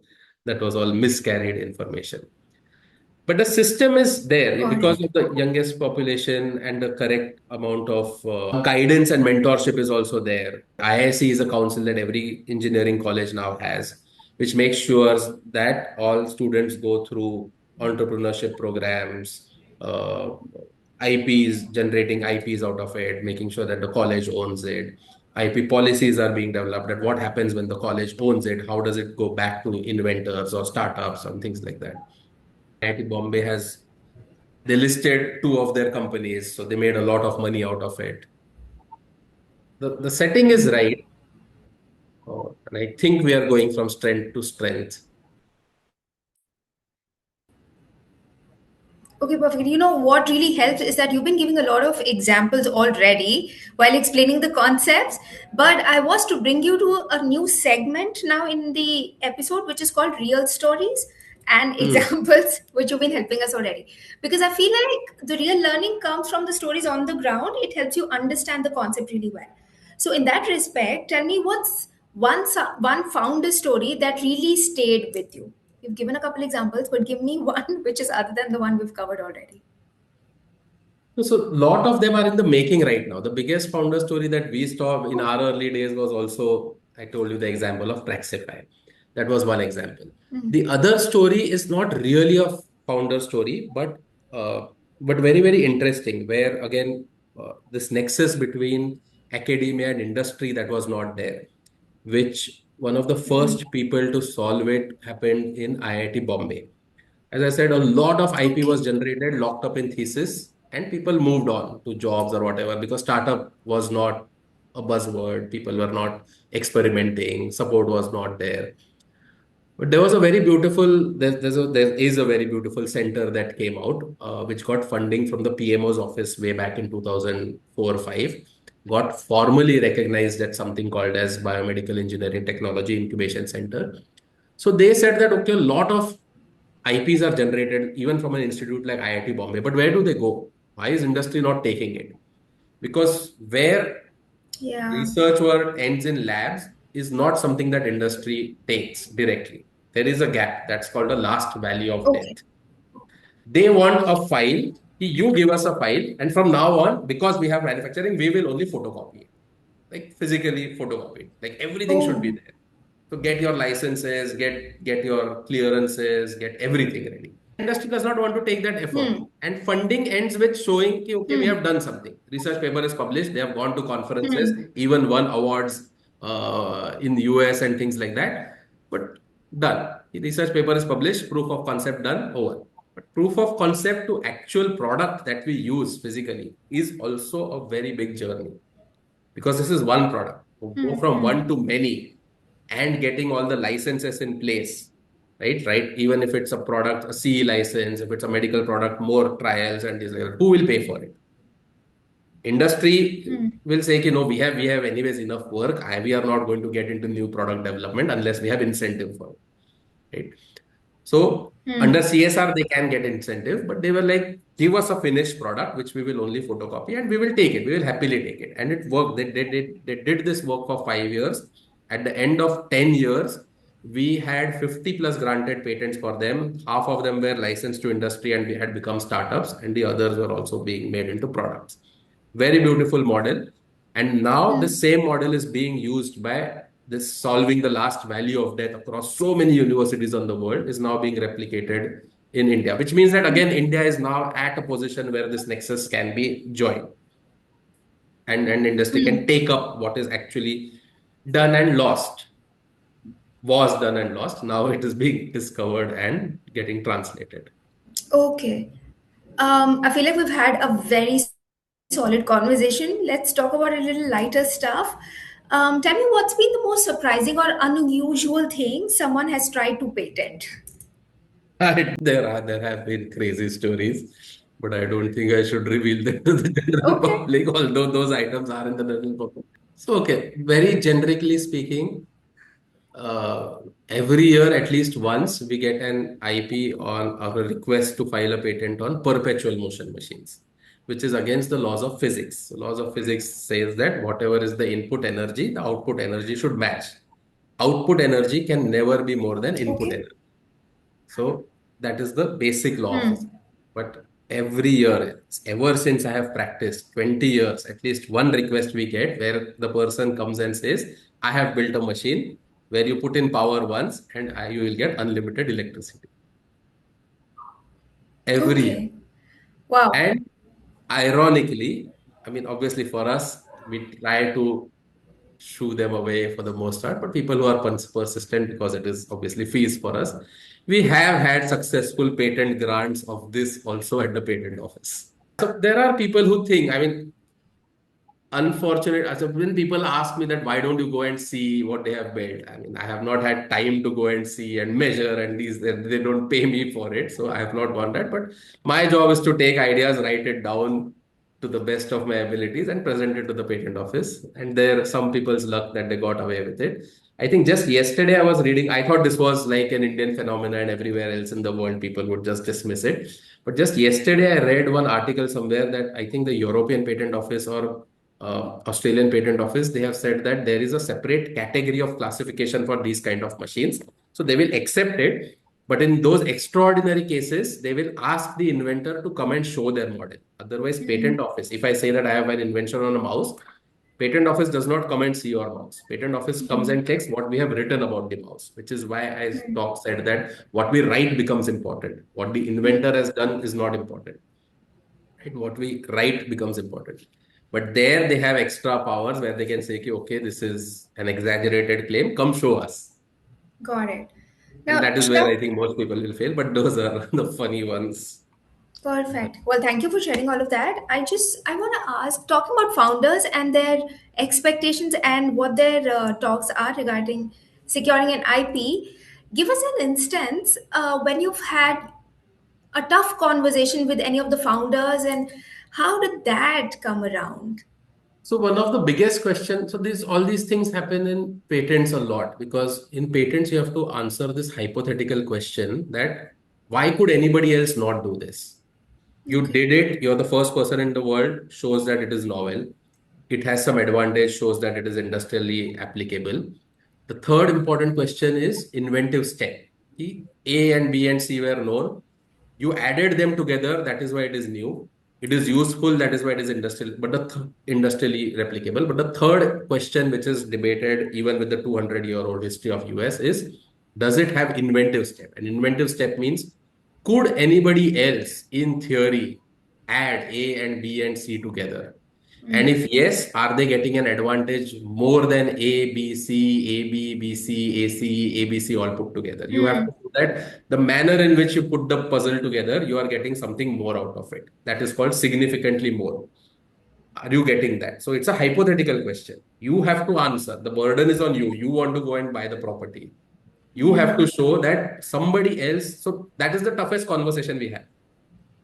That was all miscarried information. But the system is there Got because it. of the youngest population and the correct amount of guidance and mentorship is also there. IIC is a council that every engineering college now has, which makes sure that all students go through entrepreneurship programs, IPs, generating IPs out of it, making sure that the college owns it. IP policies are being developed. That what happens when the college owns it? How does it go back to inventors or startups and things like that? IIT Bombay has they listed two of their companies, so they made a lot of money out of it. The setting is right, and I think we are going from strength to strength. Okay, perfect. You know what really helps is that you've been giving a lot of examples already while explaining the concepts. But I was to bring you to a new segment now in the episode, which is called Real Stories and Hmm. Examples, which you've been helping us already. Because I feel like the real learning comes from the stories on the ground, it helps you understand the concept really well. So, in that respect, tell me what's one founder story that really stayed with you? You've given a couple examples, but give me one which is other than the one we've covered already. So a lot of them are in the making right now. The biggest founder story that we saw in our early days was also, I told you the example of Praxify. That was one example. The other story is not really a founder story, uh, but very, very interesting, where again, this nexus between academia and industry that was not there, which one of the first people to solve it happened in IIT Bombay. As I said, a lot of IP was Okay. generated, locked up in thesis, and people moved on to jobs or whatever because startup was not a buzzword. People were not experimenting, support was not there. But there was a very beautiful, there is a very beautiful center that came out, which got funding from the PMO's office way back in 2004 or 5, got formally recognized at something called as Biomedical Engineering Technology Incubation Center. So they said that, okay, a lot of IPs are generated even from an institute like IIT Bombay, but where do they go? Why is industry not taking it? Because where Yeah. research work ends in labs is not something that industry takes directly. There is a gap that's called a last value of Okay. death. They want a file. You give us a file, and from now on, because we have manufacturing, we will only photocopy it, like physically photocopy it. Like everything should be Oh. there. So get your licenses, get your clearances, get everything ready. Industry does not want to take that effort. Hmm. And funding ends with showing, ki, okay, we Hmm. have done something. Research paper is published, they have gone to conferences, Hmm. even won awards in the US and things like that. But done. The research paper is published, proof of concept done, over. But proof of concept to actual product that we use physically is also a very big journey because this is one product. To go from one to many and getting all the licenses in place, right, even if it's a product, a CE license, if it's a medical product, more trials and these, who will pay for it? Industry will say, no, we have anyways enough work. We are not going to get into new product development unless we have incentive for it, right? So under CSR, they can get incentive, but they were like, give us a finished product, which we will only photocopy and we will take it. We will happily take it. And it worked. They did this work for 5 years. At the end of 10 years, we had 50 plus granted patents for them. Half of them were licensed to industry and we had become startups, and the others were also being made into products. Very beautiful model. And now the same model is being used by this solving the last value of death across so many universities on the world is now being replicated in India, which means that again, India is now at a position where this nexus can be joined. and industry can take up what is actually done and lost, was done and lost. Now it is being discovered and getting translated. Okay. I feel like we've had a very solid conversation. Let's talk about a little lighter stuff. Tell me what's been the most surprising or unusual thing someone has tried to patent? There have been crazy stories, but I don't think I should reveal them to the general Okay. public, although those items are in the general public. So, okay, very generically speaking, uh, every year, at least once, we get an IP on our request to file a patent on perpetual motion machines, which is against the laws of physics. So laws of physics says that whatever is the input energy, the output energy should match. Output energy can never be more than input Okay. energy. So that is the basic law of physics. But every year, ever since I have practiced 20 years, at least one request we get where the person comes and says, I have built a machine where you put in power once and you will get unlimited electricity. Every year. Okay. Wow. And ironically, I mean, obviously for us, we try to shoo them away for the most part, but people who are persistent, because it is obviously fees for us, we have had successful patent grants of this also at the patent office. So there are people who think, I mean, unfortunate, as when people ask me that why don't you go and see what they have built, I mean, I have not had time to go and see and measure, and they don't pay me for it, so I have not gone that. But my job is to take ideas, write it down to the best of my abilities and present it to the patent office, and there some people's luck that they got away with it. I think just yesterday I was reading, I thought this was like an Indian phenomenon and everywhere else in the world people would just dismiss it. But just yesterday I read one article somewhere that I think the European Patent Office or Australian Patent Office, they have said that there is a separate category of classification for these kind of machines. So they will accept it, but in those extraordinary cases, they will ask the inventor to come and show their model. Otherwise, Patent Office, if I say that I have an invention on a mouse, Patent Office does not come and see your mouse. Patent Office comes and checks what we have written about the mouse, which is why I said that what we write becomes important. What the inventor has done is not important. Right? What we write becomes important. But there they have extra powers where they can say, okay, this is an exaggerated claim, come show us. Got it. And Now, that is where Chirag, I think most people will fail, but those are the funny ones. perfect. Well, thank you for sharing all of that. I want to ask, talking about founders and their expectations and what their talks are regarding securing an IP. Give us an instance when you've had a tough conversation with any of the founders, and how did that come around? So one of the biggest questions, so these all these things happen in patents a lot because in patents you have to answer this hypothetical question that why could anybody else not do this? You Okay. did it, you're the first person in the world, shows that it is novel. It has some advantage, shows that it is industrially applicable. The third important question is inventive step. A and B and C were known. You added them together, that is why it is new. It is useful, that is why it is industrial, but industrially replicable. But the third question, which is debated even with the 200-year-old history of US, is does it have inventive step? And inventive step means could anybody else, in theory, add A and B and C together? And if yes, are they getting an advantage more than A, B, C, A, B, B, C, A, C, A, B, C all put together? You have to do that. The manner in which you put the puzzle together, you are getting something more out of it. That is called significantly more. Are you getting that? So it's a hypothetical question. You have to answer. The burden is on you. You want to go and buy the property. You have to show that somebody else. So that is the toughest conversation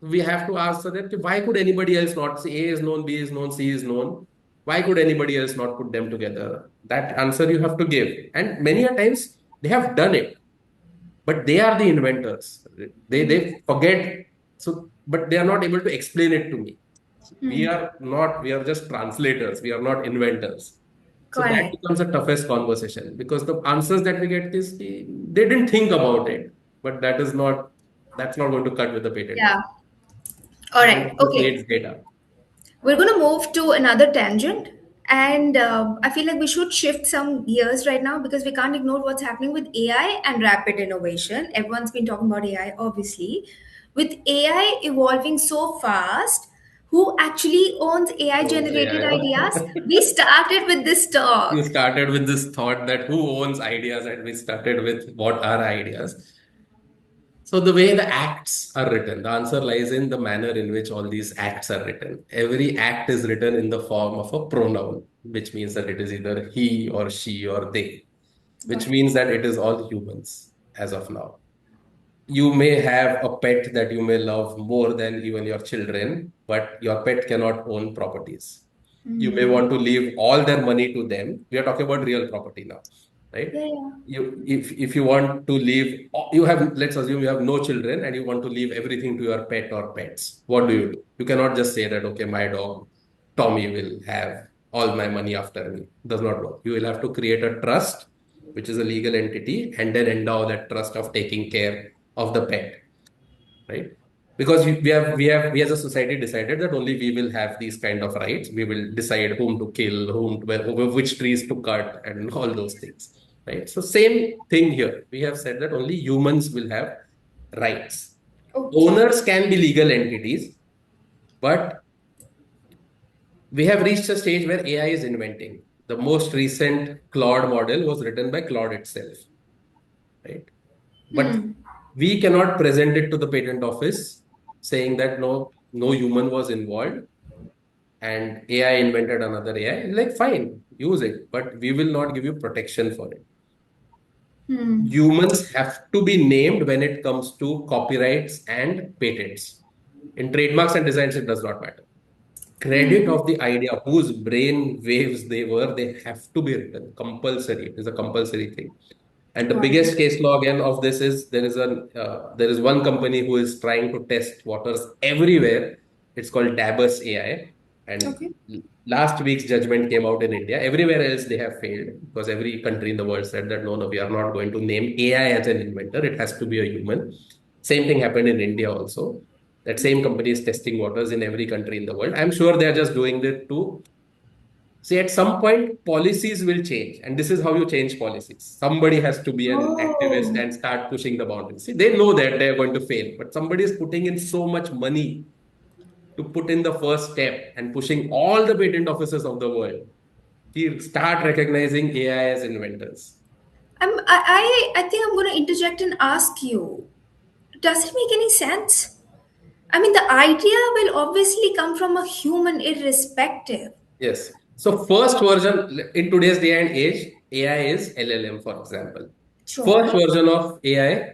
we have to answer that why could anybody else not see A is known, B is known, C is known. Why could anybody else not put them together? That answer you have to give. And many a times they have done it, but they are the inventors. They forget. So, but they are not able to explain it to me. We are not, we are just translators. We are not inventors. So that Correct. becomes the toughest conversation because the answers that we get is they didn't think about it, but that's not going to cut with the patent Yeah. office. All Patent right. office Okay. needs data. We're going to move to another tangent. And I feel like we should shift some gears right now because we can't ignore what's happening with AI and rapid innovation. Everyone's been talking about AI, obviously. With AI evolving so fast, Who actually owns AI Oh, generated yeah, ideas? We yeah. started with this You talk. started with this thought that who owns ideas, and we started with what are ideas. So the way the acts are written, the answer lies in the manner in which all these acts are written. Every act is written in the form of a pronoun, which means that it is either he or she or they, which Got it. means that it is all humans as of now. You may have a pet that you may love more than even your children, but your pet cannot own properties. You may Hmm. want to leave all their money to them. We are talking about real property now, right? Yeah, yeah. If you want to leave, you have, let's assume you have no children and you want to leave everything to your pet or pets. What do? You cannot just say that, okay, my dog Tommy will have all my money after me. Does not work. You will have to create a trust, which is a legal entity, and then endow that trust of taking care of the pet, right? Because we as a society decided that only we will have these kind of rights. We will decide whom to kill, which trees to cut, and all those things, right? So same thing here. We have said that only humans will have rights. Okay. Owners can be legal entities, but we have reached a stage where AI is inventing. The most recent Claude model was written by Claude itself, right? But Hmm. we cannot present it to the patent office saying that no human was involved and AI invented another AI. Like, fine, use it, but we will not give you protection for it. Hmm. Humans have to be named when it comes to copyrights and patents. In trademarks and designs, it does not matter. Credit Hmm. of the idea, whose brain waves they were, they have to be written. Compulsory. It is a compulsory thing. And the Got it. biggest case law again of this is there is one company who is trying to test waters everywhere. It's called Dabus AI, and Okay. last week's judgment came out in India. Everywhere else they have failed because every country in the world said that no, we are not going to name AI as an inventor. It has to be a human. Same thing happened in India also. That same Okay. company is testing waters in every country in the world. I'm sure they are just doing it to see, at some point, policies will change, and this is how you change policies. Somebody has to be an activist Oh. and start pushing the boundaries. See, they know that they are going to fail, but somebody is putting in so much money to put in the first step and pushing all the patent offices of the world. Here, start recognizing AI as inventors. I think I'm going to interject and ask you, does it make any sense? I mean, the idea will obviously come from a human irrespective. Yes. So, first version in today's day and age, AI is LLM, for example. First Sure. version of AI,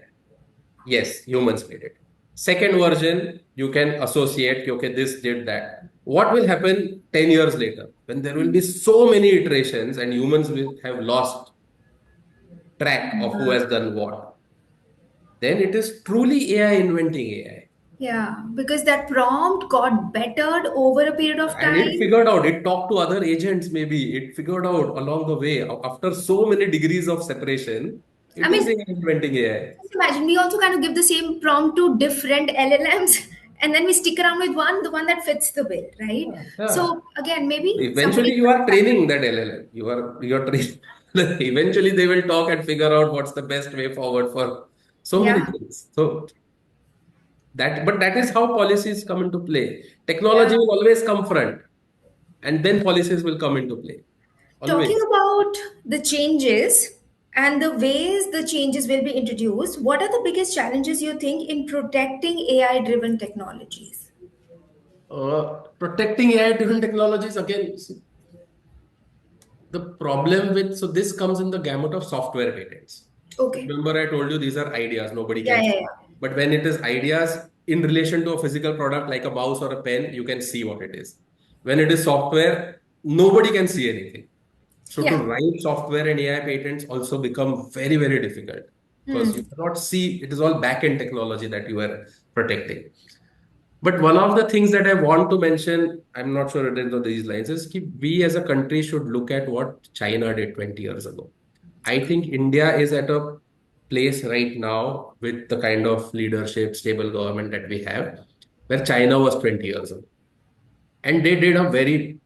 yes, humans made it. Second version, you can associate, okay, this did that. What will happen 10 years later when there will be so many iterations and humans will have lost track of who has done what? Then it is truly AI inventing AI. Yeah, because that prompt got bettered over a period of And it time. figured out, it talked to other agents, maybe. It figured out along the way, after so many degrees of separation, I it is mean, AI inventing AI. just imagine we also kind of give the same prompt to different LLMs and then we stick around with one, the one that fits the bill, right? Yeah. So again, maybe Eventually, somebody you are training that LLM. You are training. Eventually, they will talk and figure out what's the best way forward for so many yeah, things. So but that is how policies come into play. yeah. Technology will always come front, and then policies will come into play. Talking Always. about the changes and the ways the changes will be introduced, what are the biggest challenges you think in protecting AI driven technologies? Protecting AI-driven technologies again. The problem with so this comes in the gamut of software patents. Okay. Remember, I told you these are ideas, nobody Yeah, can yeah, see. yeah. But when it is ideas in relation to a physical product like a mouse or a pen, you can see what it is. When it is software, nobody can see anything. So to Yeah. write software and AI patents also become very, very difficult because you Hmm. cannot see, it is all back-end technology that you are protecting. But one of the things that I want to mention, I'm not sure it is on these lines, is that we as a country should look at what China did 20 years ago. I think India is at a place right now with the kind of leadership, stable government that we have, where China was 20 years ago. And they did a very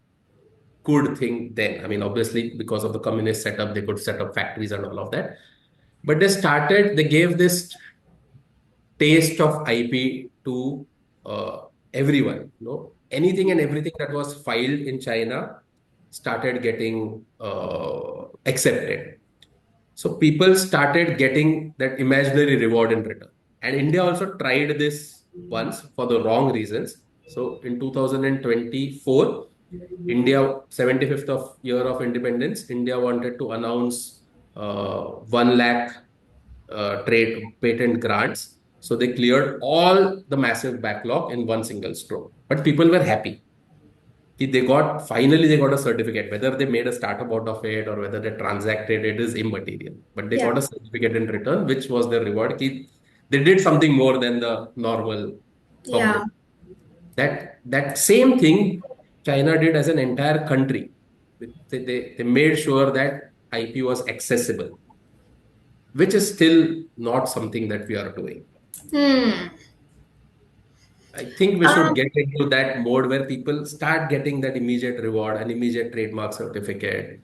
good thing then. I mean, obviously, because of the communist setup, they could set up factories and all of that. But they gave this taste of IP to everyone. anything and everything that was filed in China started getting accepted. So people started getting that imaginary reward in return. And India also tried this once for the wrong reasons. So in 2024, India, 75th of year of independence, India wanted to announce 1 lakh trade patent grants. So they cleared all the massive backlog in one single stroke. But people were happy. They got a certificate. Whether they made a startup out of it or whether they transacted it is immaterial. But they got Yeah. a certificate in return, which was their reward. They did something more than the normal Yeah. public. That same thing China did as an entire country. They made sure that IP was accessible, which is still not something that we are doing. Hmm. I think we should Um, get into that mode where people start getting that immediate reward, an immediate trademark certificate.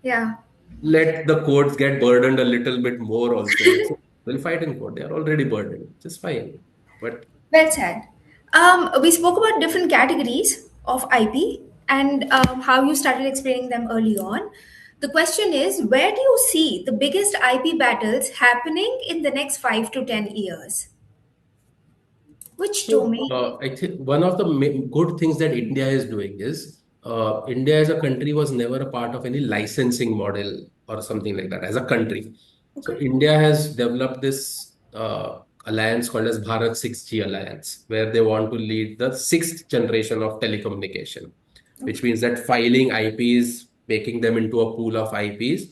yeah. Let the codes get burdened a little bit more also. So we'll fight in code. They are already burdened, which is fine. But Well said. We spoke about different categories of IP and how you started explaining them early on. The question is, where do you see the biggest IP battles happening in the next 5 to 10 years? Which so domain? I think one of the good things that India is doing is India as a country was never a part of any licensing model or something like that as a country. So Okay. India has developed this alliance called as Bharat 6G Alliance, where they want to lead the sixth generation of telecommunication, which Okay. means that filing IPs, making them into a pool of IPs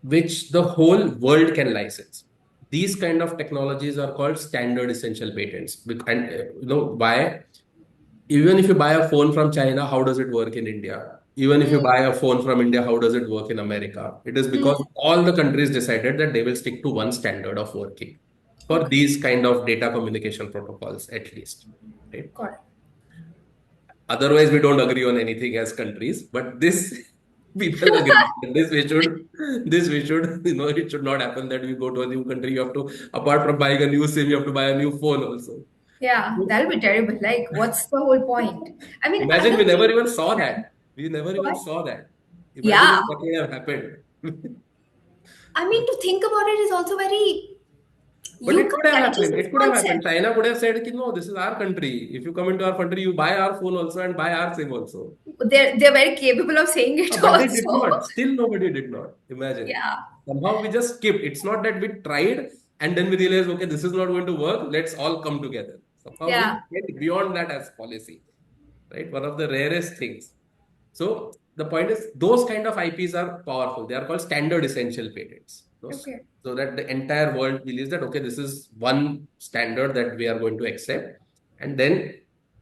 which the whole world can license. These kind of technologies are called standard essential patents. And why? Even if you buy a phone from China, how does it work in India? Even if you Hmm. buy a phone from India, how does it work in America? It is Hmm. because all the countries decided that they will stick to one standard of working for Okay. these kind of data communication protocols, at least. Right? Got it. Otherwise, we don't agree on anything as countries, but this people agree. And this we should, it should not happen that we go to a new country. You have to, apart from buying a new SIM, you have to buy a new phone also. Yeah, that'll be terrible. Like, what's the whole point? I mean, I Imagine we don't never think. even saw that. We never even What? saw that. Imagine Yeah. if that would have happened. I mean, to think about it is also very. But You it could have can't get into happened. some It could have small happened. sense. China would have said, no, this is our country. If you come into our country, you buy our phone also and buy our SIM also. They're very capable of saying it But they did also. not. Still, nobody did not. Imagine. Yeah. Somehow we just skipped. It's not that we tried and then we realized, okay, this is not going to work. Let's all come together. Somehow Yeah. we went beyond that as policy, right? One of the rarest things. So the point is, those kind of IPs are powerful. They are called standard essential patents. Okay. So that the entire world believes that, okay, this is one standard that we are going to accept. And then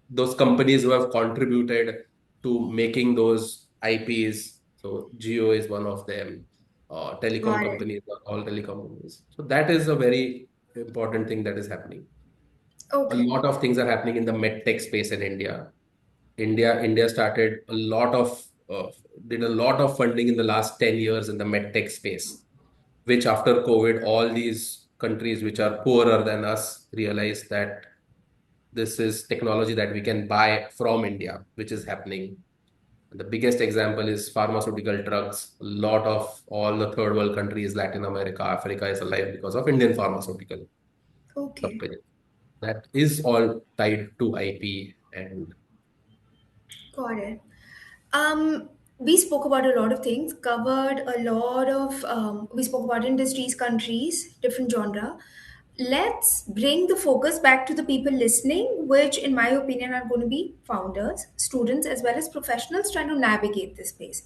those companies who have contributed to making those IPs, so Geo is one of them, telecom Got it. companies are all telecom companies. So that is a very important thing that is happening. A Okay. lot of things are happening in the medtech space in India. India started did a lot of funding in the last 10 years in the medtech space, which after COVID, all these countries which are poorer than us realized that this is technology that we can buy from India, which is happening. The biggest example is pharmaceutical drugs. A lot of all the third world countries, Latin America, Africa is alive because of Indian pharmaceutical Okay. companies. That is all tied to IP and Got it. We spoke about a lot of things, covered a lot of, we spoke about industries, countries, different genre. Let's bring the focus back to the people listening, which, in my opinion, are going to be founders, students, as well as professionals trying to navigate this space.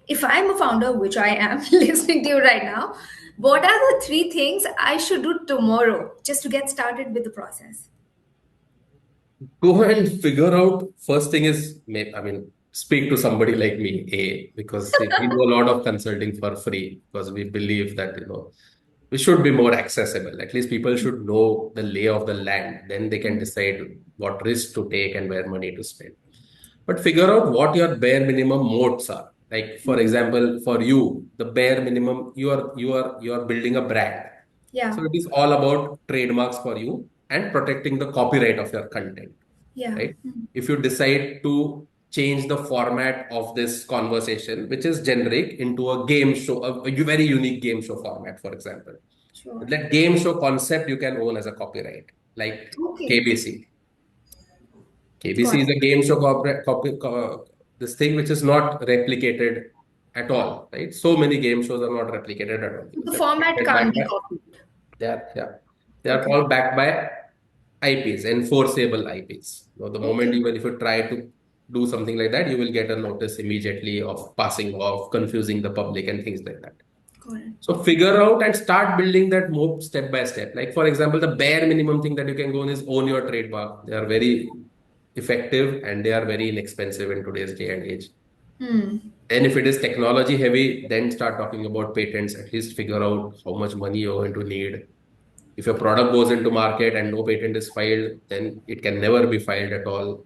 If I'm a founder, which I am listening to you right now, what are the three things I should do tomorrow just to get started with the process? go and figure out. First thing is, speak to somebody like me, because we do a lot of consulting for free because we believe that, we should be more accessible. At least people should know the lay of the land. Then they can decide what risk to take and where money to spend. But figure out what your bare minimum moats are. Like, for example, for you, the bare minimum, you are building a brand. Yeah. So it is all about trademarks for you and protecting the copyright of your content. Yeah. right? If you decide to change the format of this conversation, which is generic, into a game show, a very unique game show format, for example, Sure. that game show concept you can own as a copyright, like Okay. KBC. KBC Got is it. a game show this thing which is not replicated at all, right? So many game shows are not replicated at all So because the they're format protected can't back be by, copied. yeah, they are Okay. all backed by IPs, enforceable IPs. So the moment Okay. even if you try to do something like that, you will get a notice immediately of passing off, confusing the public and things like that. Got it. So figure out and start building that more step by step. Like for example, the bare minimum thing that you can go on is own your trademark. They are very effective and they are very inexpensive in today's day and age. Hmm. And if it is technology heavy, then start talking about patents. At least figure out how much money you're going to need. If your product goes into market and no patent is filed, then it can never be filed at all.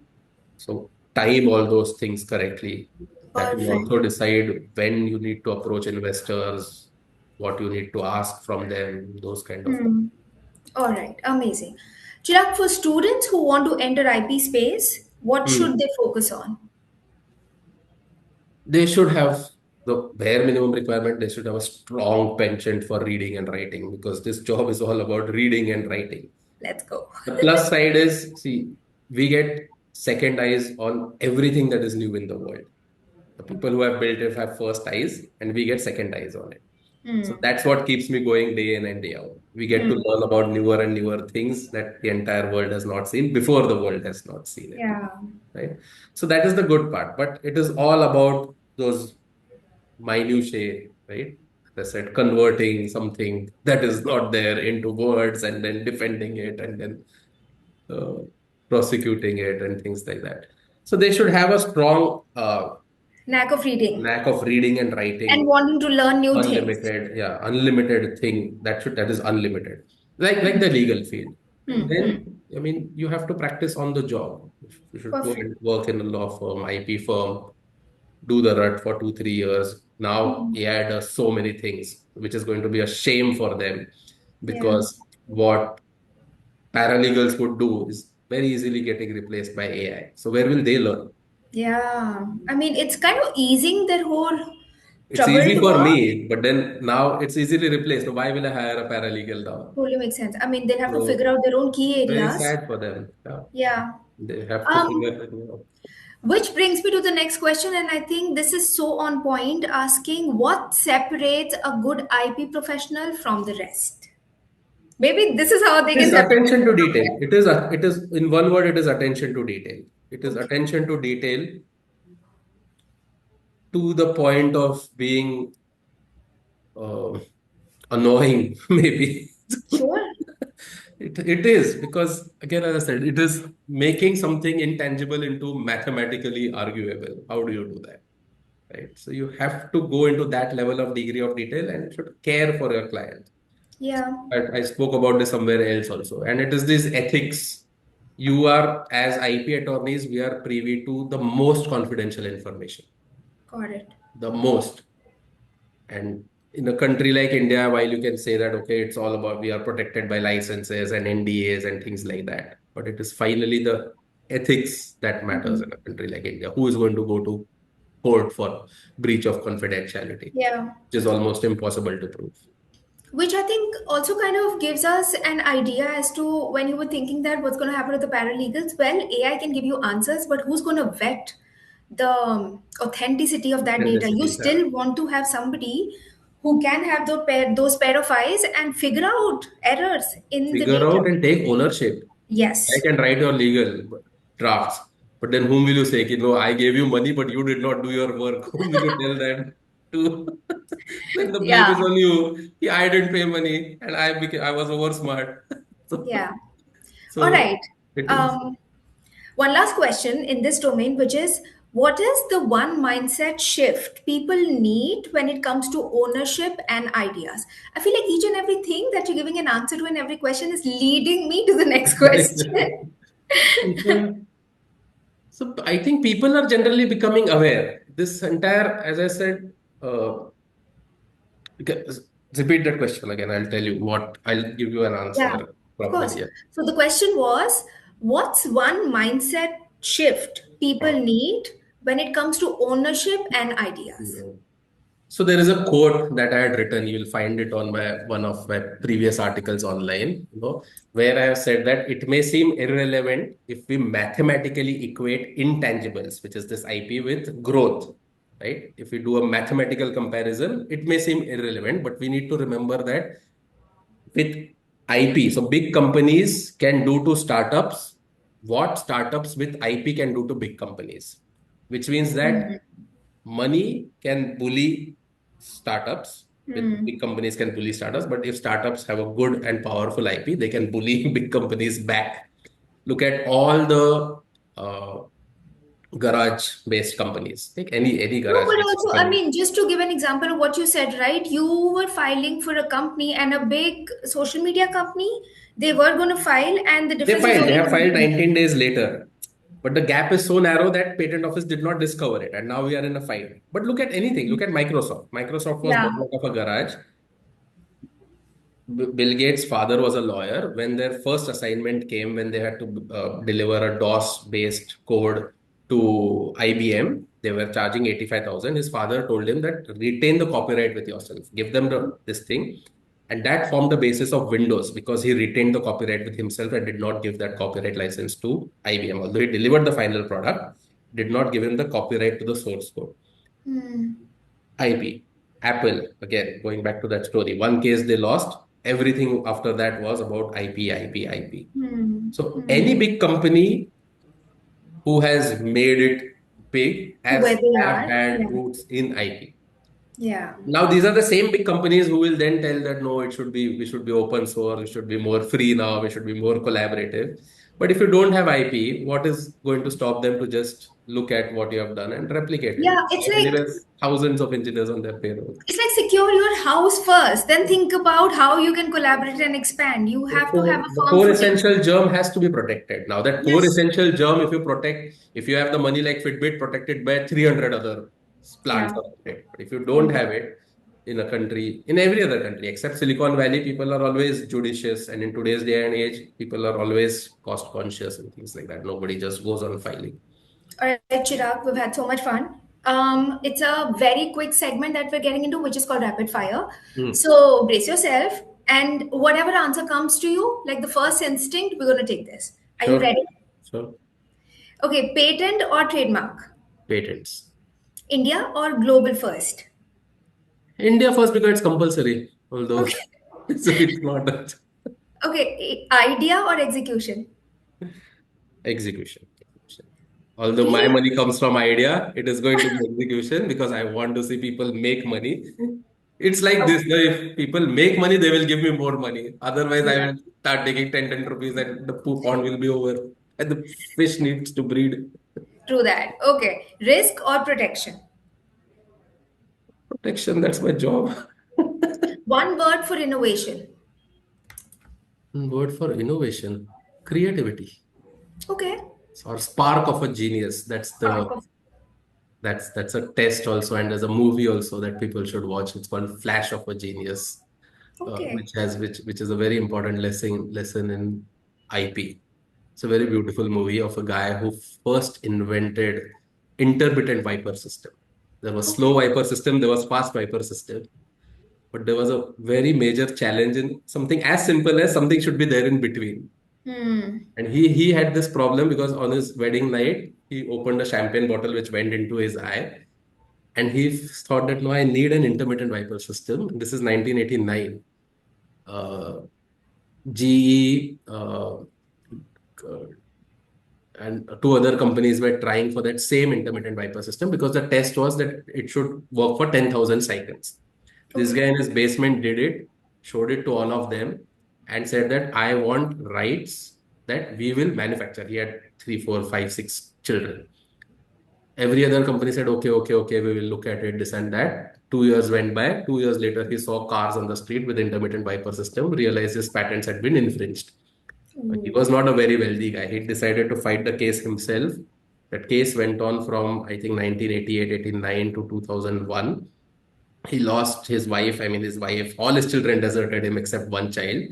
So time all those things correctly. That will Perfect. also decide when you need to approach investors, what you need to ask from them, those kind of. Hmm. All right. Amazing. Chirag, for students who want to enter IP space, what should Hmm. they focus on? They should have the bare minimum requirement. They should have a strong penchant for reading and writing because this job is all about reading and writing. Let's go. The plus side is, see, we get second eyes on everything that is new in the world. The people who have built it have first eyes, and we get second eyes on it. So Hmm. that's what keeps me going day in and day out. We get to Hmm. learn about newer and newer things that the entire world has not seen before the world has not seen it. Yeah. Right. So that is the good part. But it is all about those minutiae, right? As I said, converting something that is not there into words and then defending it and then uh, prosecuting it and things like that. So they should have a strong Knack of reading knack of reading and and writing. wanting to learn new things. Unlimited, yeah, unlimited thing that is unlimited, like the legal field. And Hmm. Hmm. then, I mean, you have to practice on the job. You should go Perfect. and work in a law firm, IP firm, do the rut for 2 3 years. Now Hmm. AI does so many things, which is going to be a shame for them Yeah. because what paralegals would do is very easily getting replaced by AI. So where will they learn? Yeah. I mean, it's kind of easing their whole It's easy troubled for work. me, but then now it's easily replaced. So why will I hire a paralegal now? Totally makes sense. I mean, they'll have to figure So out their own key very areas. sad for them. Yeah. Yeah. They have to Um, figure it out. which brings me to the next question, and I think this is so on point, asking what separates a good IP professional from the rest. Maybe this is how they It can is separate attention to them from detail. It is in one word, it is attention to detail. It is the rest. Okay. attention to detail to the point of being uh, annoying, maybe. Sure. It is because, again, as I said, it is making something intangible into mathematically arguable. How do you do that? Right? So you have to go into that level of degree of detail and should care for your client. Yeah. I spoke about this somewhere else also, and it is this ethics. You are, as IP attorneys, we are privy to the most confidential information, Got it. the most. And in a country like India, while you can say that, okay, it's all about we are protected by licenses and NDAs and things like that, but it is finally the ethics that matters in Mhm. a country like India. Who is going to go to court for breach of confidentiality, Yeah. which is almost impossible to prove? Which I think also kind of gives us an idea as to when you were thinking that what's going to happen to the paralegals. Well, AI can give you answers, but who's going to vet the authenticity of that data? You Authenticity, yeah. still want to have somebody who can have those pair of eyes and figure out errors in the Figure data. out and take ownership. I Yes. can write your legal drafts, but then whom will you say, I gave you money, but you did not do your work? Whom will you tell that to? Then the blame Yeah. is on you. Yeah, I didn't pay money and I was over smart. So, Yeah. All so right. it is. Um, One last question in this domain, which is what is the one mindset shift people need when it comes to ownership and ideas? I feel like each and everything that you're giving an answer to in every question is leading me to the next question. People, so I think people are generally becoming aware. This entire, as I said, okay, repeat that question again. I'll tell you what, I'll give you an Yeah, answer of course. properly. Yeah. So the question was What's one mindset shift people need when it comes to ownership and ideas? Yeah. So there is a quote that I had written. You'll find it on my one of my previous articles online, where I have said that it may seem irrelevant if we mathematically equate intangibles, which is this IP, with growth, right? If we do a mathematical comparison, it may seem irrelevant, but we need to remember that with IP, so big companies can do to startups what startups with IP can do to big companies, which means that money can bully startups. With Hmm. big companies can bully startups, but if startups have a good and powerful IP, they can bully big companies back. Look at all the garage-based companies. Take any No, but garage-based also, I company. mean, just to give an example of what you said, right? You were filing for a company and a big social media company, they were going to file, and the They difference is filed. They only have filed 19 days. 19 days later. But the gap is so narrow that patent office did not discover it. And now we are in a fight. But look at anything. Look at Microsoft. Microsoft was Yeah. born out of a garage. Bill Gates' father was a lawyer. When their first assignment came, when they had to deliver a DOS-based code to IBM, they were charging 85,000. His father told him that retain the copyright with yourself. Give them this thing. And that formed the basis of Windows because he retained the copyright with himself and did not give that copyright license to IBM. Although he delivered the final product, did not give him the copyright to the source code. Hmm. IP. Apple, again, going back to that story, one case they lost, everything after that was about IP, IP, IP. Hmm. So any Hmm. big company who has made it big To where has they have are. had Yeah. roots in IP. Yeah. Now these are the same big companies who will then tell that no, we should be open source, we should be more free now, we should be more collaborative. But if you don't have IP, what is going to stop them to just look at what you have done and replicate it? Yeah. There is thousands of engineers on their payroll. It's like secure your house first, then think about how you can collaborate and expand. You have to have a The firm core footing. essential germ has to be protected. Now, that core Yes. essential germ, if you protect, if you have the money like Fitbit, protected by 300 other plants Yeah. around it. But if you don't Hmm. have it in a country, in every other country except Silicon Valley, people are always judicious. And in today's day and age, people are always cost conscious and things like that. Nobody just goes on filing. All right, Chirag, we've had so much fun. It's a very quick segment that we're getting into, which is called rapid fire. Hmm. So brace yourself, and whatever answer comes to you, like the first instinct, we're going to take this. Are you Sure. ready? Sure. Okay, patent or trademark? Patents. India or global first? India first because it's compulsory, although Okay. it's not. Okay, idea or execution? Execution. Although my Create. money comes from idea, it is going to be execution because I want to see people make money. It's like this, no? If people make money, they will give me more money. Otherwise, I Yeah, will start taking 10 rupees and the poop pond will be over. And the fish needs to breed. true that. Okay, risk or protection? Protection, that's my job. One word for innovation. Word for innovation, creativity, Okay. or spark of a genius. Spark of. That's a test also, and there's a movie also that people should watch. It's called Flash of a Genius, Okay. which is a very important lesson in IP. It's a very beautiful movie of a guy who first invented intermittent wiper system. There was slow Okay. wiper system, there was fast wiper system, but there was a very major challenge in something as simple as something should be there in between. Hmm. And he had this problem because on his wedding night, he opened a champagne bottle which went into his eye. And he thought that no, I need an intermittent wiper system. This is 1989. GE and two other companies were trying for that same intermittent wiper system because the test was that it should work for 10,000 cycles. This guy Okay. in his basement did it, showed it to all of them, and said that I want rights that we will manufacture. He had three, four, five, six children. Every other company said, okay, okay, okay, we will look at it, this and that. 2 years went by. 2 years later, he saw cars on the street with intermittent wiper system, realized his patents had been infringed. He Ooh. was not a very wealthy guy. He decided to fight the case himself. That case went on from, I think, 1988, 89 to 2001. He lost his wife. I mean, his wife, all his children deserted him except one child.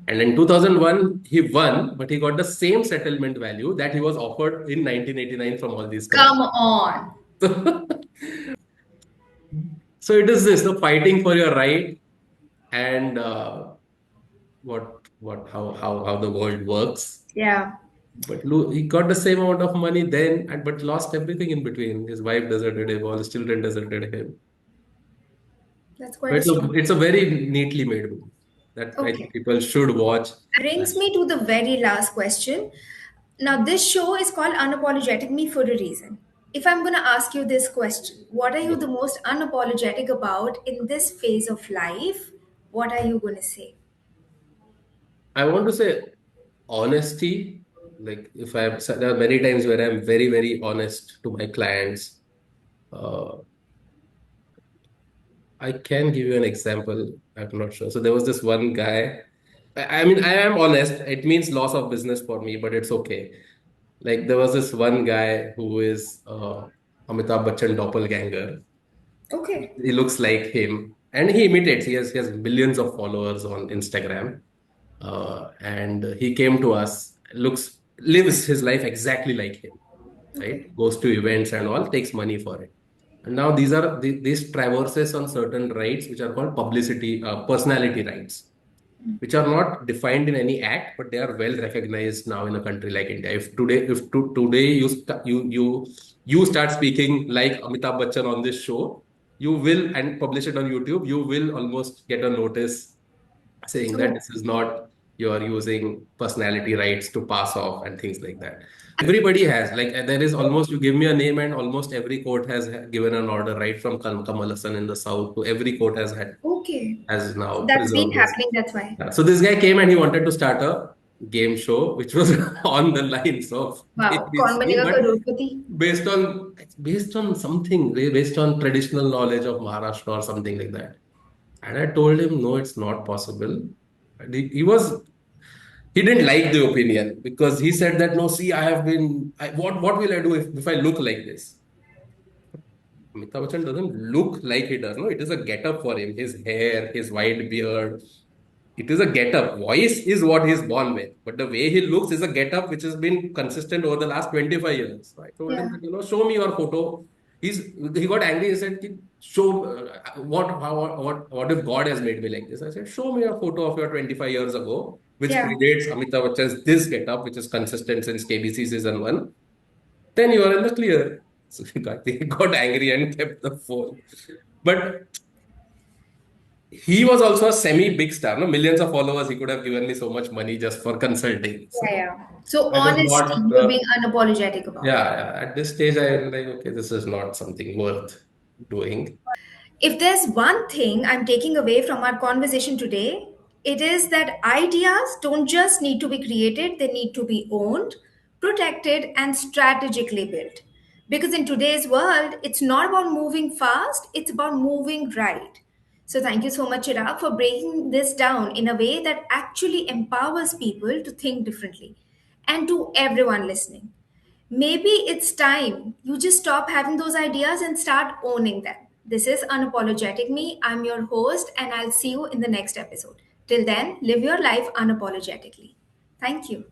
And in 2001, he won, but he got the same settlement value that he was offered in 1989 from all these Come companies. on. So it is this, the fighting for your right and how the world works. Yeah, But he got the same amount of money then, and but lost everything in between. His wife deserted him, all his children deserted him. that's quite But a story. it's a very neatly made movie that I think Okay. people should watch. Brings me to the very last question. Now, this show is called Unapologetic Me for a reason. If I'm going to ask you this question, what are you the most unapologetic about in this phase of life? What are you going to say? I want to say honesty. Like if I so there are many times where I'm very, very honest to my clients. Uh, I can give you an example. I'm not sure. So there was this one guy. I mean, I am honest. It means loss of business for me, but it's okay. Like there was this one guy who is Amitabh Bachchan doppelganger. Okay. He looks like him, and he imitates. He has millions of followers on Instagram, and he came to us. Lives his life exactly like him, right? Okay. Goes to events and all, takes money for it. And now these traverses on certain rights, which are called personality rights, which are not defined in any act, but they are well recognized now in a country like India. If today you start speaking like Amitabh Bachchan on this show, you will and publish it on YouTube, you will almost get a notice saying that Oh, this is not you are using personality rights to pass off and things like that. Everybody has like there is almost you give me a name and almost every court has given an order right from Kamal Hassan in the south to every court okay. has So now that's been preserved this. happening. That's why. Yeah. So this guy came and he wanted to start a game show which was on the lines of Wow. Kaun ABC, banega but crorepati? based on something, based on traditional knowledge of Maharashtra or something like that. And I told him, no, it's not possible. And he didn't like the opinion because he said that no, see, what will I do if I look like this? Amitabh Bachchan doesn't look like he does. No, it is a getup for him. His hair, his white beard. It is a getup. Voice is what he's born with, but the way he looks is a getup which has been consistent over the last 25 years. So I told him Yeah. that, show me your photo. He got angry. He said, show what if God has made me like this? I said, show me a photo of your 25 years ago, which Yeah. predates Amitabh Bachchan's this getup, which is consistent since KBC season one. Then you are in the clear. So he got angry and kept the phone. But he was also a semi big star, no? Millions of followers. He could have given me so much money just for consulting. Yeah. So Yeah. So I was honesty, not, you're being unapologetic about it. yeah. At this stage, I'm like, okay, this is not something worth doing. If there's one thing I'm taking away from our conversation today, it is that ideas don't just need to be created, they need to be owned, protected, and strategically built. Because in today's world, it's not about moving fast, it's about moving right. So, thank you so much, Chirag, for breaking this down in a way that actually empowers people to think differently. And to everyone listening, maybe it's time you just stop having those ideas and start owning them. This is Unapologetic Me. I'm your host, and I'll see you in the next episode. Till then, live your life unapologetically. Thank you.